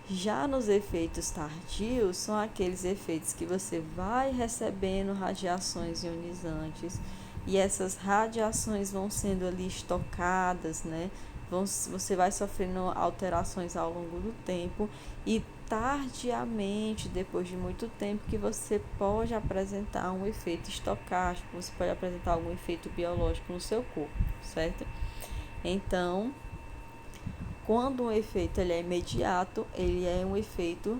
Já nos efeitos tardios, são aqueles efeitos que você vai recebendo radiações ionizantes e essas radiações vão sendo ali estocadas, né? Você vai sofrendo alterações ao longo do tempo e tardiamente, depois de muito tempo, que você pode apresentar um efeito estocástico, você pode apresentar algum efeito biológico no seu corpo, certo? Então, quando um efeito ele é imediato, ele é um efeito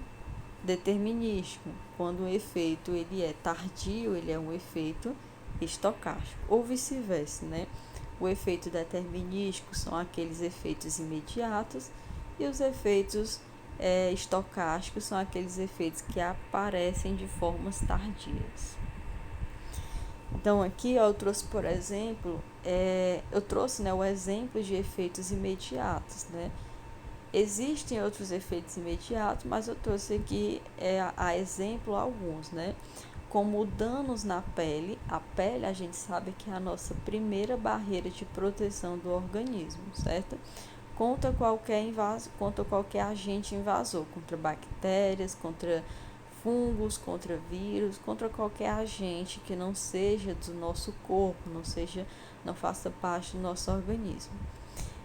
determinístico. Quando um efeito ele é tardio, ele é um efeito estocástico, ou vice-versa, né? O efeito determinístico são aqueles efeitos imediatos e os efeitos estocásticos são aqueles efeitos que aparecem de formas tardias. Então aqui eu trouxe, por exemplo, o exemplo de efeitos imediatos, né? Existem outros efeitos imediatos, mas eu trouxe aqui a exemplo alguns, né? Como danos na pele. A pele a gente sabe que é a nossa primeira barreira de proteção do organismo, certo? Contra qualquer agente invasor, contra bactérias, contra fungos, contra vírus, contra qualquer agente que não seja do nosso corpo, não faça parte do nosso organismo.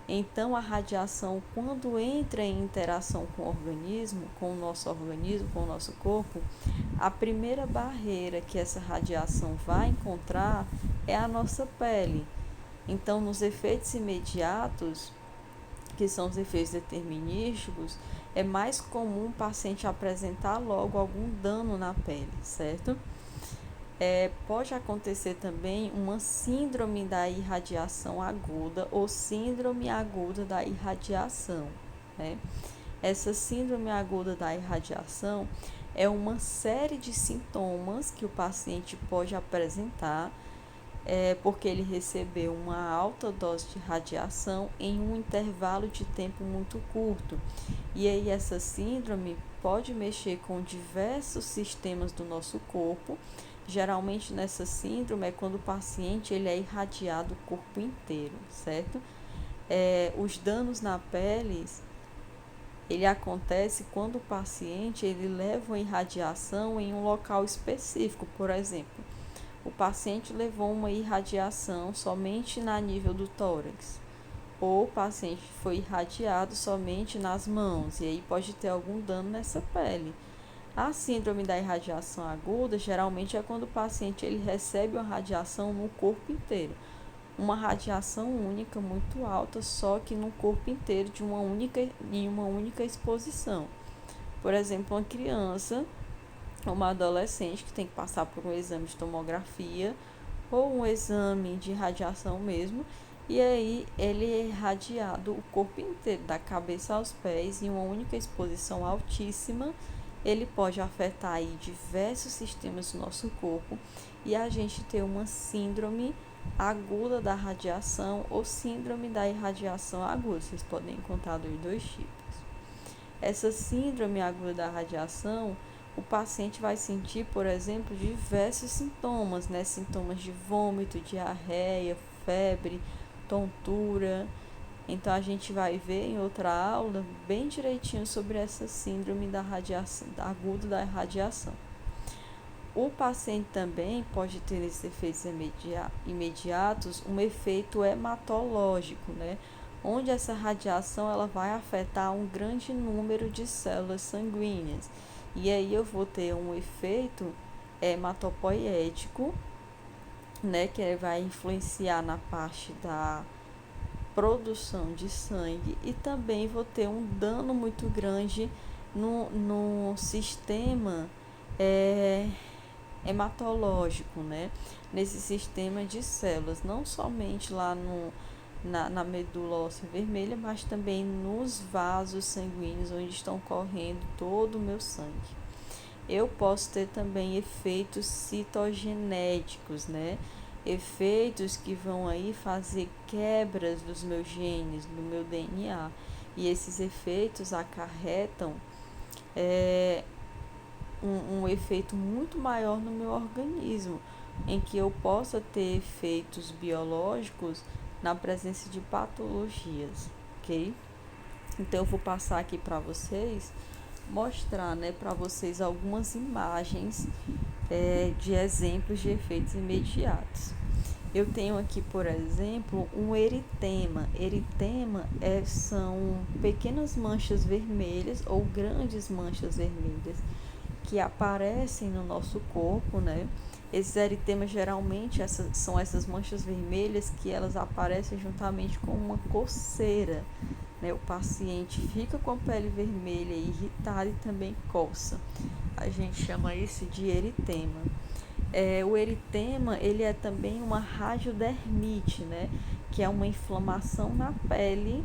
Então, a radiação, quando entra em interação com o organismo, com o nosso corpo, a primeira barreira que essa radiação vai encontrar é a nossa pele. Então, nos efeitos imediatos, que são os efeitos determinísticos, é mais comum o paciente apresentar logo algum dano na pele, certo? Pode acontecer também uma síndrome da irradiação aguda ou síndrome aguda da irradiação. né? Essa síndrome aguda da irradiação é uma série de sintomas que o paciente pode apresentar porque ele recebeu uma alta dose de radiação em um intervalo de tempo muito curto. E aí essa síndrome pode mexer com diversos sistemas do nosso corpo. Geralmente nessa síndrome é quando o paciente ele é irradiado o corpo inteiro, certo? Os danos na pele ele acontece quando o paciente ele leva uma irradiação em um local específico. Por exemplo, o paciente levou uma irradiação somente na nível do tórax, ou o paciente foi irradiado somente nas mãos, e aí pode ter algum dano nessa pele. A síndrome da irradiação aguda geralmente é quando o paciente ele recebe uma radiação no corpo inteiro, uma radiação única muito alta, só que no corpo inteiro em uma única exposição. Por exemplo, uma criança uma adolescente que tem que passar por um exame de tomografia ou um exame de radiação mesmo, e aí ele é irradiado o corpo inteiro, da cabeça aos pés, em uma única exposição altíssima. Ele pode afetar aí diversos sistemas do nosso corpo e a gente ter uma síndrome aguda da radiação ou síndrome da irradiação aguda. Vocês podem encontrar dos dois tipos. Essa síndrome aguda da radiação, o paciente vai sentir, por exemplo, diversos sintomas, né? Sintomas de vômito, diarreia, febre, tontura. Então, a gente vai ver em outra aula bem direitinho sobre essa síndrome da radiação, aguda da radiação. O paciente também pode ter esses efeitos imediatos, um efeito hematológico, né? Onde essa radiação ela vai afetar um grande número de células sanguíneas. E aí eu vou ter um efeito hematopoético, né, que vai influenciar na parte da produção de sangue, e também vou ter um dano muito grande no sistema hematológico, né, nesse sistema de células, não somente lá na medula óssea vermelha, mas também nos vasos sanguíneos onde estão correndo todo o meu sangue. Eu posso ter também efeitos citogenéticos, né? Efeitos que vão aí fazer quebras dos meus genes, do meu DNA. E esses efeitos acarretam um efeito muito maior no meu organismo, em que eu possa ter efeitos biológicos na presença de patologias, ok? Então eu vou passar aqui para vocês, mostrar, né, para vocês algumas imagens de exemplos de efeitos imediatos. Eu tenho aqui, por exemplo, um eritema. Eritema são pequenas manchas vermelhas ou grandes manchas vermelhas que aparecem no nosso corpo, né? Esses eritemas geralmente são essas manchas vermelhas que elas aparecem juntamente com uma coceira, né? O paciente fica com a pele vermelha, irritada e também coça. A gente chama isso de eritema. O eritema ele é também uma radiodermite, né? Que é uma inflamação na pele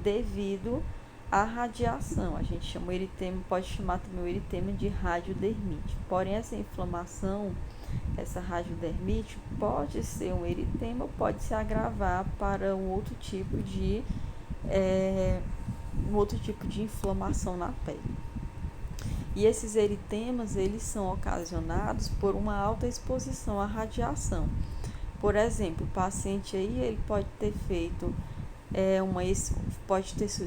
devido à radiação. A gente chama o eritema, pode chamar também o eritema de radiodermite. Porém, essa inflamação, essa radiodermite, pode ser um eritema, pode se agravar para um outro tipo de inflamação na pele. E esses eritemas, eles são ocasionados por uma alta exposição à radiação. Por exemplo, o paciente aí, ele pode ter feito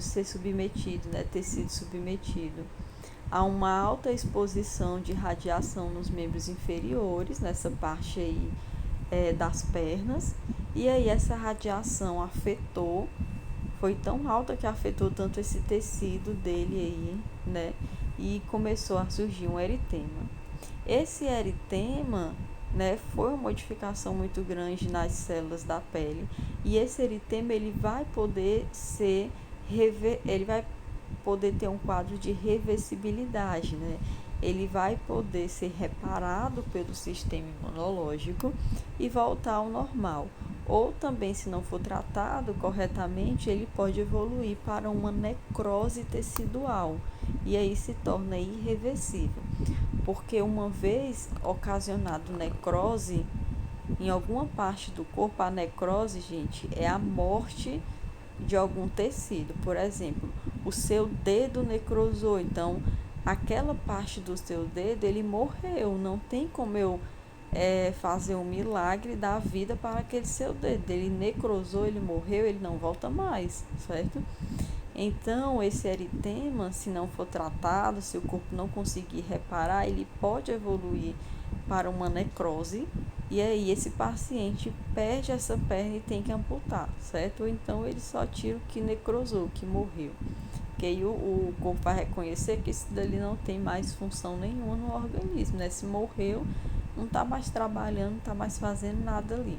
ser submetido, né, ter sido submetido a uma alta exposição de radiação nos membros inferiores, nessa parte aí das pernas, e aí essa radiação foi tão alta que afetou tanto esse tecido dele aí, né, e começou a surgir um eritema. Esse eritema, né, foi uma modificação muito grande nas células da pele, e esse eritema ele vai poder ter um quadro de reversibilidade, né? ele vai poder ser reparado pelo sistema imunológico e voltar ao normal. Ou também, se não for tratado corretamente, ele pode evoluir para uma necrose tecidual e aí se torna irreversível. Porque uma vez ocasionado necrose em alguma parte do corpo, a necrose, gente, é a morte de algum tecido. Por exemplo, o seu dedo necrosou, então aquela parte do seu dedo ele morreu. Não tem como eu fazer um milagre dar vida para aquele seu dedo. Ele necrosou, ele morreu, ele não volta mais, certo? Então, esse eritema, se não for tratado, se o corpo não conseguir reparar, ele pode evoluir para uma necrose e aí esse paciente perde essa perna e tem que amputar, certo? Ou então ele só tira o que necrosou, que morreu. Porque aí o corpo vai reconhecer que isso dali não tem mais função nenhuma no organismo, né? Se morreu, não está mais trabalhando, não está mais fazendo nada ali.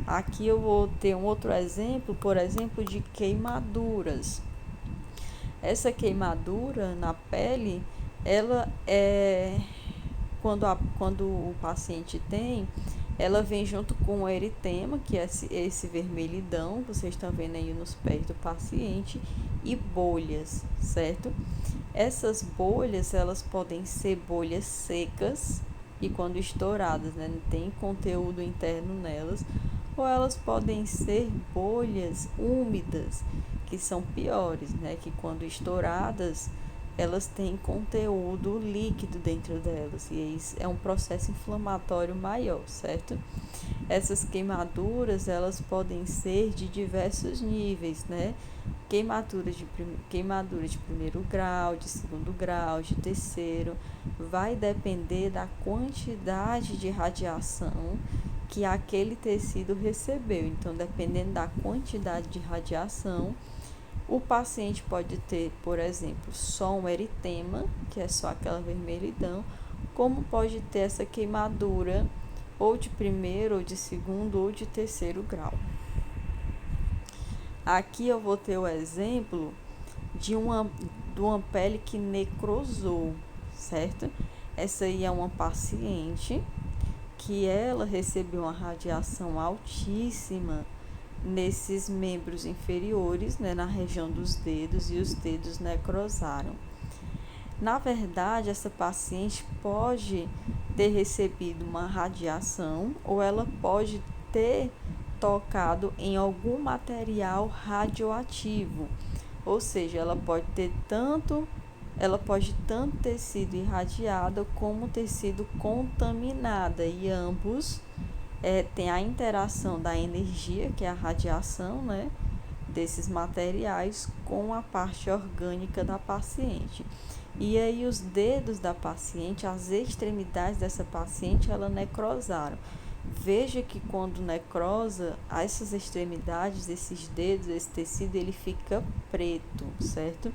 Aqui eu vou ter um outro exemplo, por exemplo, de queimaduras. Essa queimadura na pele, ela é quando o paciente tem, ela vem junto com o eritema, que é esse vermelhidão, vocês estão vendo aí nos pés do paciente, e bolhas, certo? Essas bolhas, elas podem ser bolhas secas e quando estouradas, né, não tem conteúdo interno nelas, ou elas podem ser bolhas úmidas, que são piores, né, que quando estouradas, elas têm conteúdo líquido dentro delas, e isso é um processo inflamatório maior, certo? Essas queimaduras, elas podem ser de diversos níveis, né? Queimadura de primeiro grau, de segundo grau, de terceiro, vai depender da quantidade de radiação que aquele tecido recebeu. Então, dependendo da quantidade de radiação, o paciente pode ter, por exemplo, só um eritema, que é só aquela vermelhidão, como pode ter essa queimadura ou de primeiro, ou de segundo, ou de terceiro grau. Aqui eu vou ter o exemplo de uma pele que necrosou, certo? Essa aí é uma paciente que ela recebeu uma radiação altíssima nesses membros inferiores, né, na região dos dedos, e os dedos necrosaram. Na verdade, essa paciente pode ter recebido uma radiação ou ela pode ter tocado em algum material radioativo, ou seja, ela pode tanto ter sido irradiada como ter sido contaminada, e ambos tem a interação da energia, que é a radiação, né, desses materiais com a parte orgânica da paciente. E aí os dedos da paciente, as extremidades dessa paciente, ela necrosaram. Veja que quando necrosa, essas extremidades, esses dedos, esse tecido, ele fica preto, certo?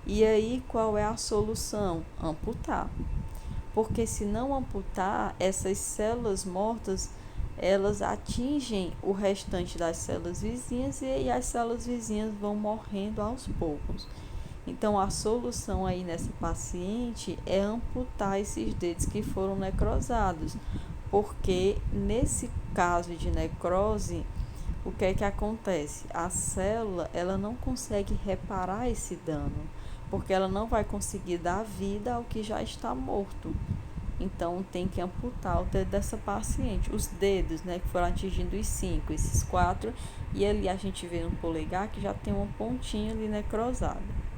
E aí qual é a solução? Amputar. Porque se não amputar, essas células mortas, elas atingem o restante das células vizinhas e aí as células vizinhas vão morrendo aos poucos. Então, a solução aí nessa paciente é amputar esses dedos que foram necrosados, porque nesse caso de necrose, o que é que acontece? A célula, ela não consegue reparar esse dano, porque ela não vai conseguir dar vida ao que já está morto. Então, tem que amputar o dedo dessa paciente. Os dedos, né, que foram atingindo os 5, esses 4, e ali a gente vê no polegar que já tem uma pontinha ali necrosada.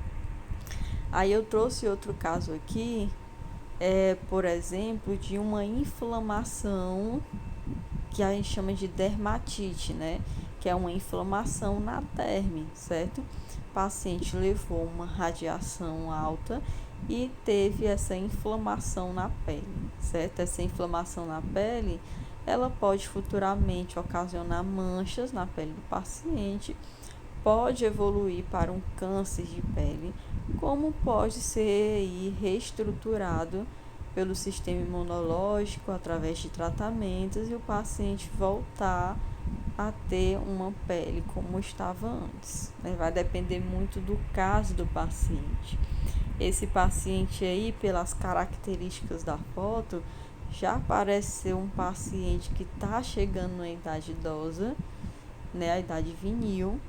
Aí eu trouxe outro caso aqui, por exemplo, de uma inflamação que a gente chama de dermatite, né? Que é uma inflamação na derme, certo? O paciente levou uma radiação alta e teve essa inflamação na pele, certo? Essa inflamação na pele, ela pode futuramente ocasionar manchas na pele do paciente, pode evoluir para um câncer de pele, como pode ser aí reestruturado pelo sistema imunológico através de tratamentos e o paciente voltar a ter uma pele como estava antes, né? Vai depender muito do caso do paciente. Esse paciente aí, pelas características da foto, já parece ser um paciente que está chegando na idade idosa, né, a idade vinil,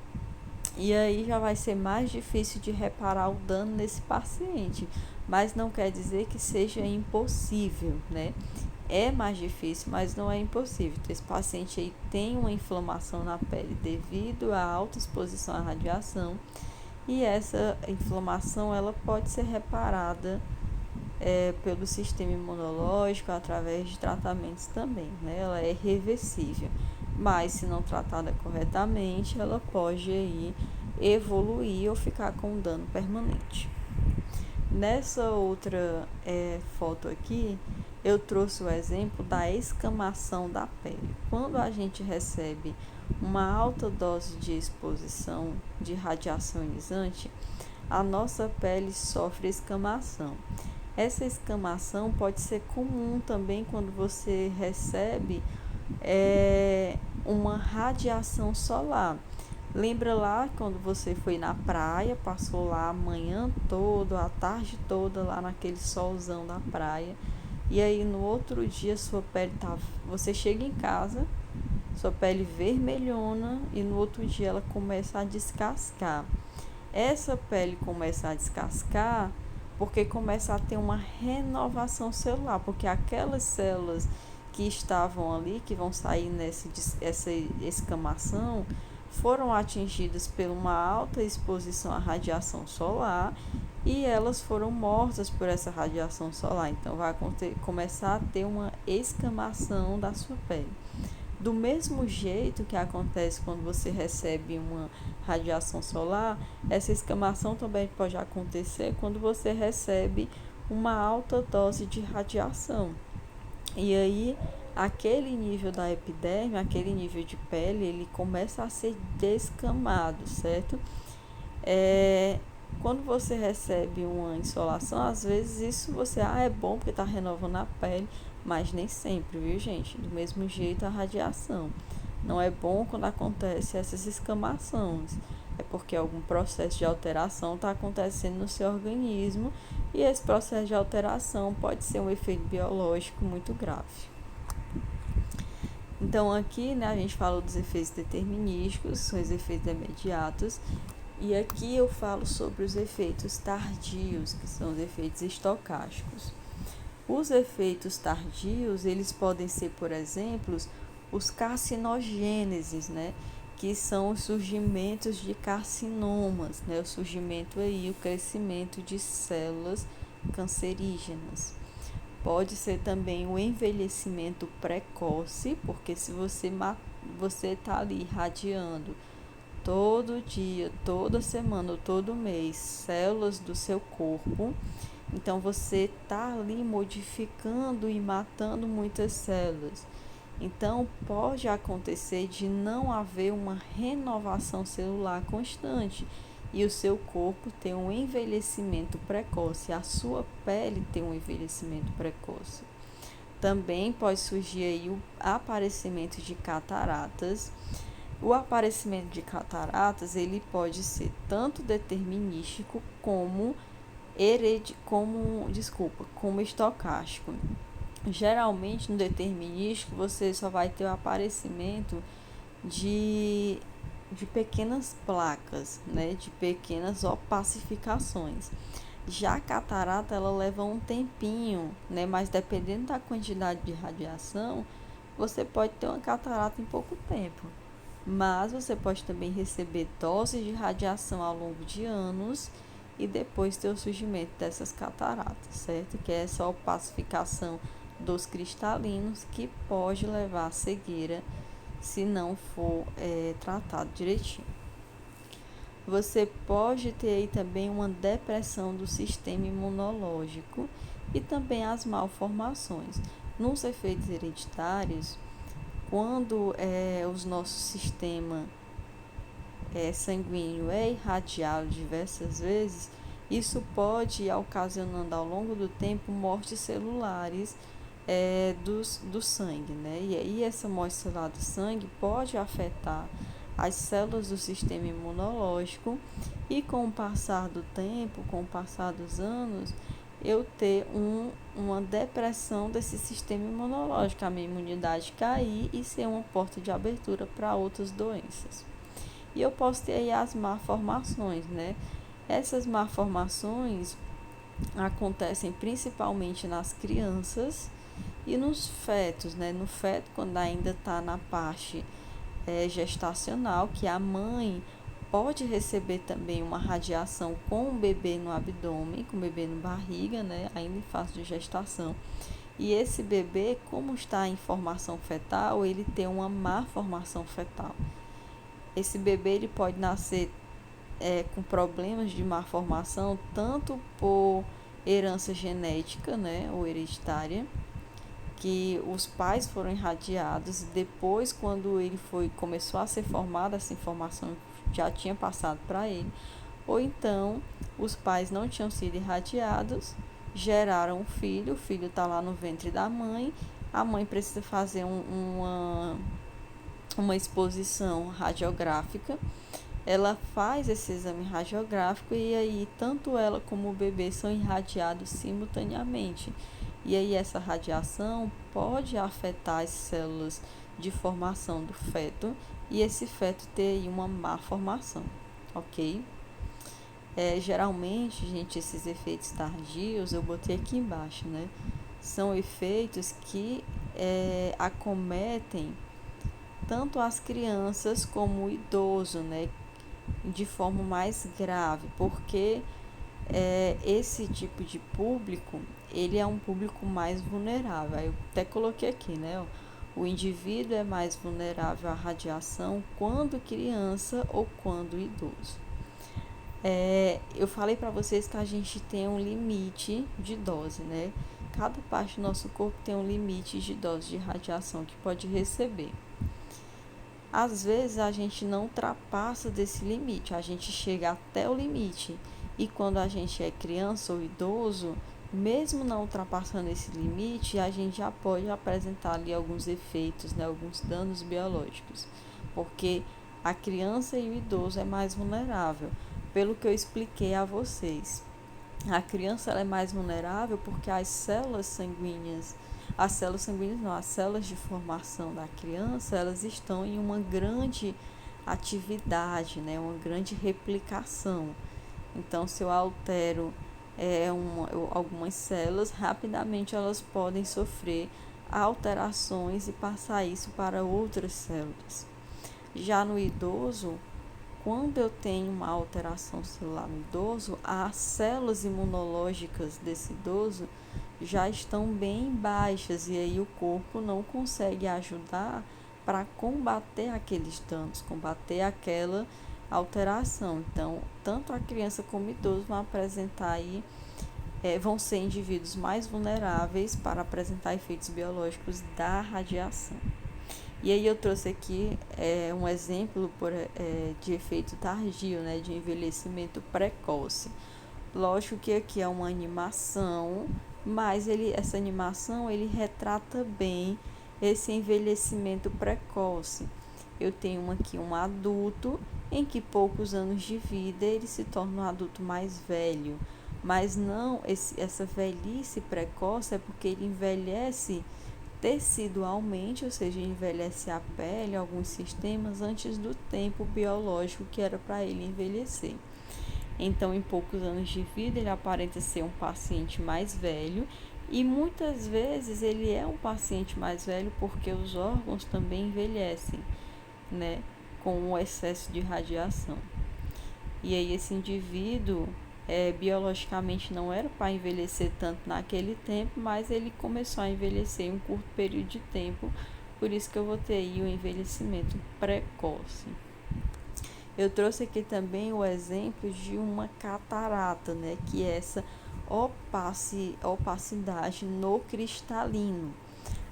e aí já vai ser mais difícil de reparar o dano nesse paciente, mas não quer dizer que seja impossível, né? É mais difícil, mas não é impossível. Então, esse paciente aí tem uma inflamação na pele devido à alta exposição à radiação, e essa inflamação ela pode ser reparada pelo sistema imunológico através de tratamentos também, né? Ela é reversível, mas se não tratada corretamente, ela pode aí evoluir ou ficar com um dano permanente. Nessa outra foto aqui, eu trouxe o exemplo da escamação da pele. Quando a gente recebe uma alta dose de exposição de radiação ionizante, a nossa pele sofre escamação. Essa escamação pode ser comum também quando você recebe uma radiação solar. Lembra lá quando você foi na praia, passou lá a manhã toda, a tarde toda lá naquele solzão da praia, e aí no outro dia sua pele tá, você chega em casa, sua pele vermelhona, e no outro dia ela começa a descascar. Essa pele começa a descascar porque começa a ter uma renovação celular, porque aquelas células que estavam ali, que vão sair essa escamação, foram atingidas por uma alta exposição à radiação solar e elas foram mortas por essa radiação solar. Então, vai começar a ter uma escamação da sua pele. Do mesmo jeito que acontece quando você recebe uma radiação solar, essa escamação também pode acontecer quando você recebe uma alta dose de radiação. E aí, aquele nível da epiderme, aquele nível de pele, ele começa a ser descamado, certo? Quando você recebe uma insolação, às vezes isso você, é bom porque está renovando a pele, mas nem sempre, viu, gente? Do mesmo jeito a radiação. Não é bom quando acontece essas escamações. É porque algum processo de alteração está acontecendo no seu organismo e esse processo de alteração pode ser um efeito biológico muito grave. Então aqui, né, a gente falou dos efeitos determinísticos, são os efeitos imediatos, e aqui eu falo sobre os efeitos tardios, que são os efeitos estocásticos. Os efeitos tardios, eles podem ser, por exemplo, os carcinogêneses, né? Que são os surgimentos de carcinomas, né? O surgimento aí, o crescimento de células cancerígenas. Pode ser também o envelhecimento precoce, porque se você está ali irradiando todo dia, toda semana, todo mês, células do seu corpo, então você está ali modificando e matando muitas células. Então pode acontecer de não haver uma renovação celular constante e o seu corpo ter um envelhecimento precoce, a sua pele ter um envelhecimento precoce. Também pode surgir aí o aparecimento de cataratas. O aparecimento de cataratas, ele pode ser tanto determinístico como estocástico. Geralmente no determinístico você só vai ter o aparecimento de pequenas placas, né, de pequenas opacificações. Já a catarata ela leva um tempinho, né, mas dependendo da quantidade de radiação, você pode ter uma catarata em pouco tempo. Mas você pode também receber doses de radiação ao longo de anos e depois ter o surgimento dessas cataratas, certo? Que é essa opacificação dos cristalinos que pode levar à cegueira se não for tratado direitinho. Você pode ter aí também uma depressão do sistema imunológico e também as malformações. Nos efeitos hereditários, quando o nosso sistema sanguíneo é irradiado diversas vezes, isso pode ir ocasionando ao longo do tempo mortes celulares do sangue, né? E aí essa morte celular do sangue pode afetar as células do sistema imunológico e com o passar do tempo, com o passar dos anos, eu ter uma depressão desse sistema imunológico, a minha imunidade cair e ser uma porta de abertura para outras doenças. E eu posso ter aí as malformações, né? Essas malformações acontecem principalmente nas crianças e nos fetos, né? No feto, quando ainda está na parte gestacional, que a mãe pode receber também uma radiação com o bebê no abdômen, com o bebê no barriga, né? Ainda em fase de gestação. E esse bebê, como está em formação fetal, ele tem uma má formação fetal. Esse bebê ele pode nascer com problemas de má formação, tanto por herança genética, né, ou hereditária, que os pais foram irradiados e depois, quando ele começou a ser formado, essa informação já tinha passado para ele, ou então os pais não tinham sido irradiados, geraram um filho, o filho está lá no ventre da mãe, a mãe precisa fazer uma exposição radiográfica. Ela faz esse exame radiográfico e aí tanto ela como o bebê são irradiados simultaneamente. E aí essa radiação pode afetar as células de formação do feto e esse feto ter aí uma má formação, ok? Geralmente, gente, esses efeitos tardios, eu botei aqui embaixo, né? São efeitos que acometem tanto as crianças como o idoso, né? De forma mais grave, porque esse tipo de público, ele é um público mais vulnerável. Eu até coloquei aqui, né? O indivíduo é mais vulnerável à radiação quando criança ou quando idoso. Eu falei para vocês que a gente tem um limite de dose, né? Cada parte do nosso corpo tem um limite de dose de radiação que pode receber. Às vezes a gente não ultrapassa desse limite, a gente chega até o limite. E quando a gente é criança ou idoso, mesmo não ultrapassando esse limite, a gente já pode apresentar ali alguns efeitos, né, alguns danos biológicos. Porque a criança e o idoso é mais vulnerável, pelo que eu expliquei a vocês. A criança ela é mais vulnerável porque as células sanguíneas não, as células de formação da criança, elas estão em uma grande atividade, né, uma grande replicação. Então, se eu altero algumas células, rapidamente elas podem sofrer alterações e passar isso para outras células. Já no idoso, quando eu tenho uma alteração celular no idoso, as células imunológicas desse idoso já estão bem baixas e aí o corpo não consegue ajudar para combater aqueles danos, combater aquela alteração. Então, tanto a criança como o idoso vão apresentar aí, vão ser indivíduos mais vulneráveis para apresentar efeitos biológicos da radiação. E aí eu trouxe aqui um exemplo de efeito tardio, né, de envelhecimento precoce. Lógico que aqui é uma animação, mas essa animação ele retrata bem esse envelhecimento precoce. Eu tenho aqui um adulto em que poucos anos de vida ele se torna um adulto mais velho, mas não essa velhice precoce é porque ele envelhece tecidualmente, ou seja, envelhece a pele, alguns sistemas antes do tempo biológico que era para ele envelhecer. Então, em poucos anos de vida, ele aparenta ser um paciente mais velho e muitas vezes ele é um paciente mais velho porque os órgãos também envelhecem, né, com o excesso de radiação. E aí esse indivíduo biologicamente não era para envelhecer tanto naquele tempo, mas ele começou a envelhecer em um curto período de tempo, por isso que eu vou ter aí o envelhecimento precoce. Eu trouxe aqui também o exemplo de uma catarata, né, que é essa opacidade no cristalino.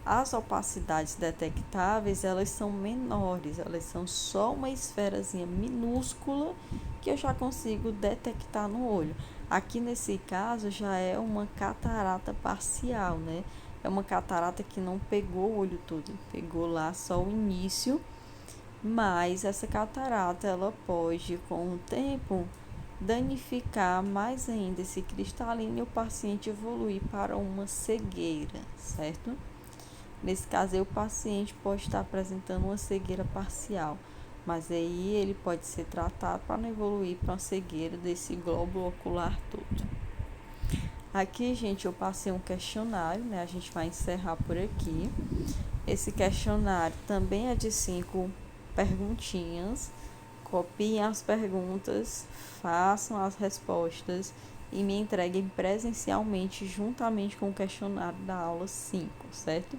As opacidades detectáveis, elas são menores, elas são só uma esferazinha minúscula que eu já consigo detectar no olho. Aqui nesse caso já é uma catarata parcial, né? É uma catarata que não pegou o olho todo, pegou lá só o início Mas essa catarata, ela pode, com o tempo, danificar mais ainda esse cristalino e o paciente evoluir para uma cegueira, certo? Nesse caso, aí, o paciente pode estar apresentando uma cegueira parcial, mas aí ele pode ser tratado para não evoluir para uma cegueira desse glóbulo ocular todo. Aqui, gente, eu passei um questionário, né? A gente vai encerrar por aqui. Esse questionário também é de 5 perguntinhas. Copiem as perguntas, façam as respostas e me entreguem presencialmente juntamente com o questionário da aula 5, certo?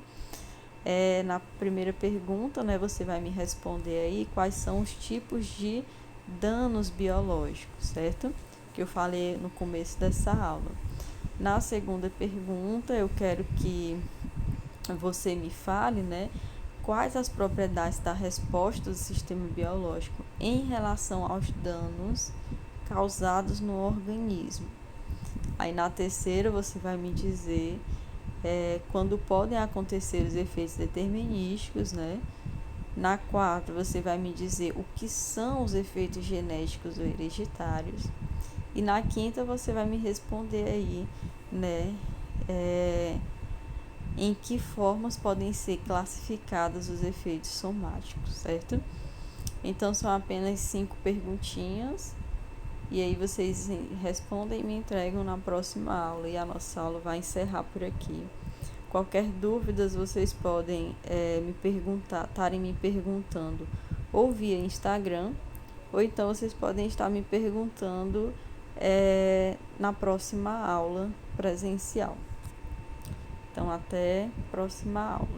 Na primeira pergunta, né, você vai me responder aí quais são os tipos de danos biológicos, certo? Que eu falei no começo dessa aula. Na segunda pergunta, eu quero que você me fale, né, quais as propriedades da resposta do sistema biológico em relação aos danos causados no organismo. Aí na terceira você vai me dizer quando podem acontecer os efeitos determinísticos, né? Na quarta você vai me dizer o que são os efeitos genéticos ou hereditários. E na quinta você vai me responder aí, né? Em que formas podem ser classificados os efeitos somáticos, certo? Então são apenas 5 perguntinhas e aí vocês respondem e me entregam na próxima aula e a nossa aula vai encerrar por aqui. Qualquer dúvida vocês podem estarem me perguntando ou via Instagram ou então vocês podem estar me perguntando na próxima aula presencial. Então, até a próxima aula.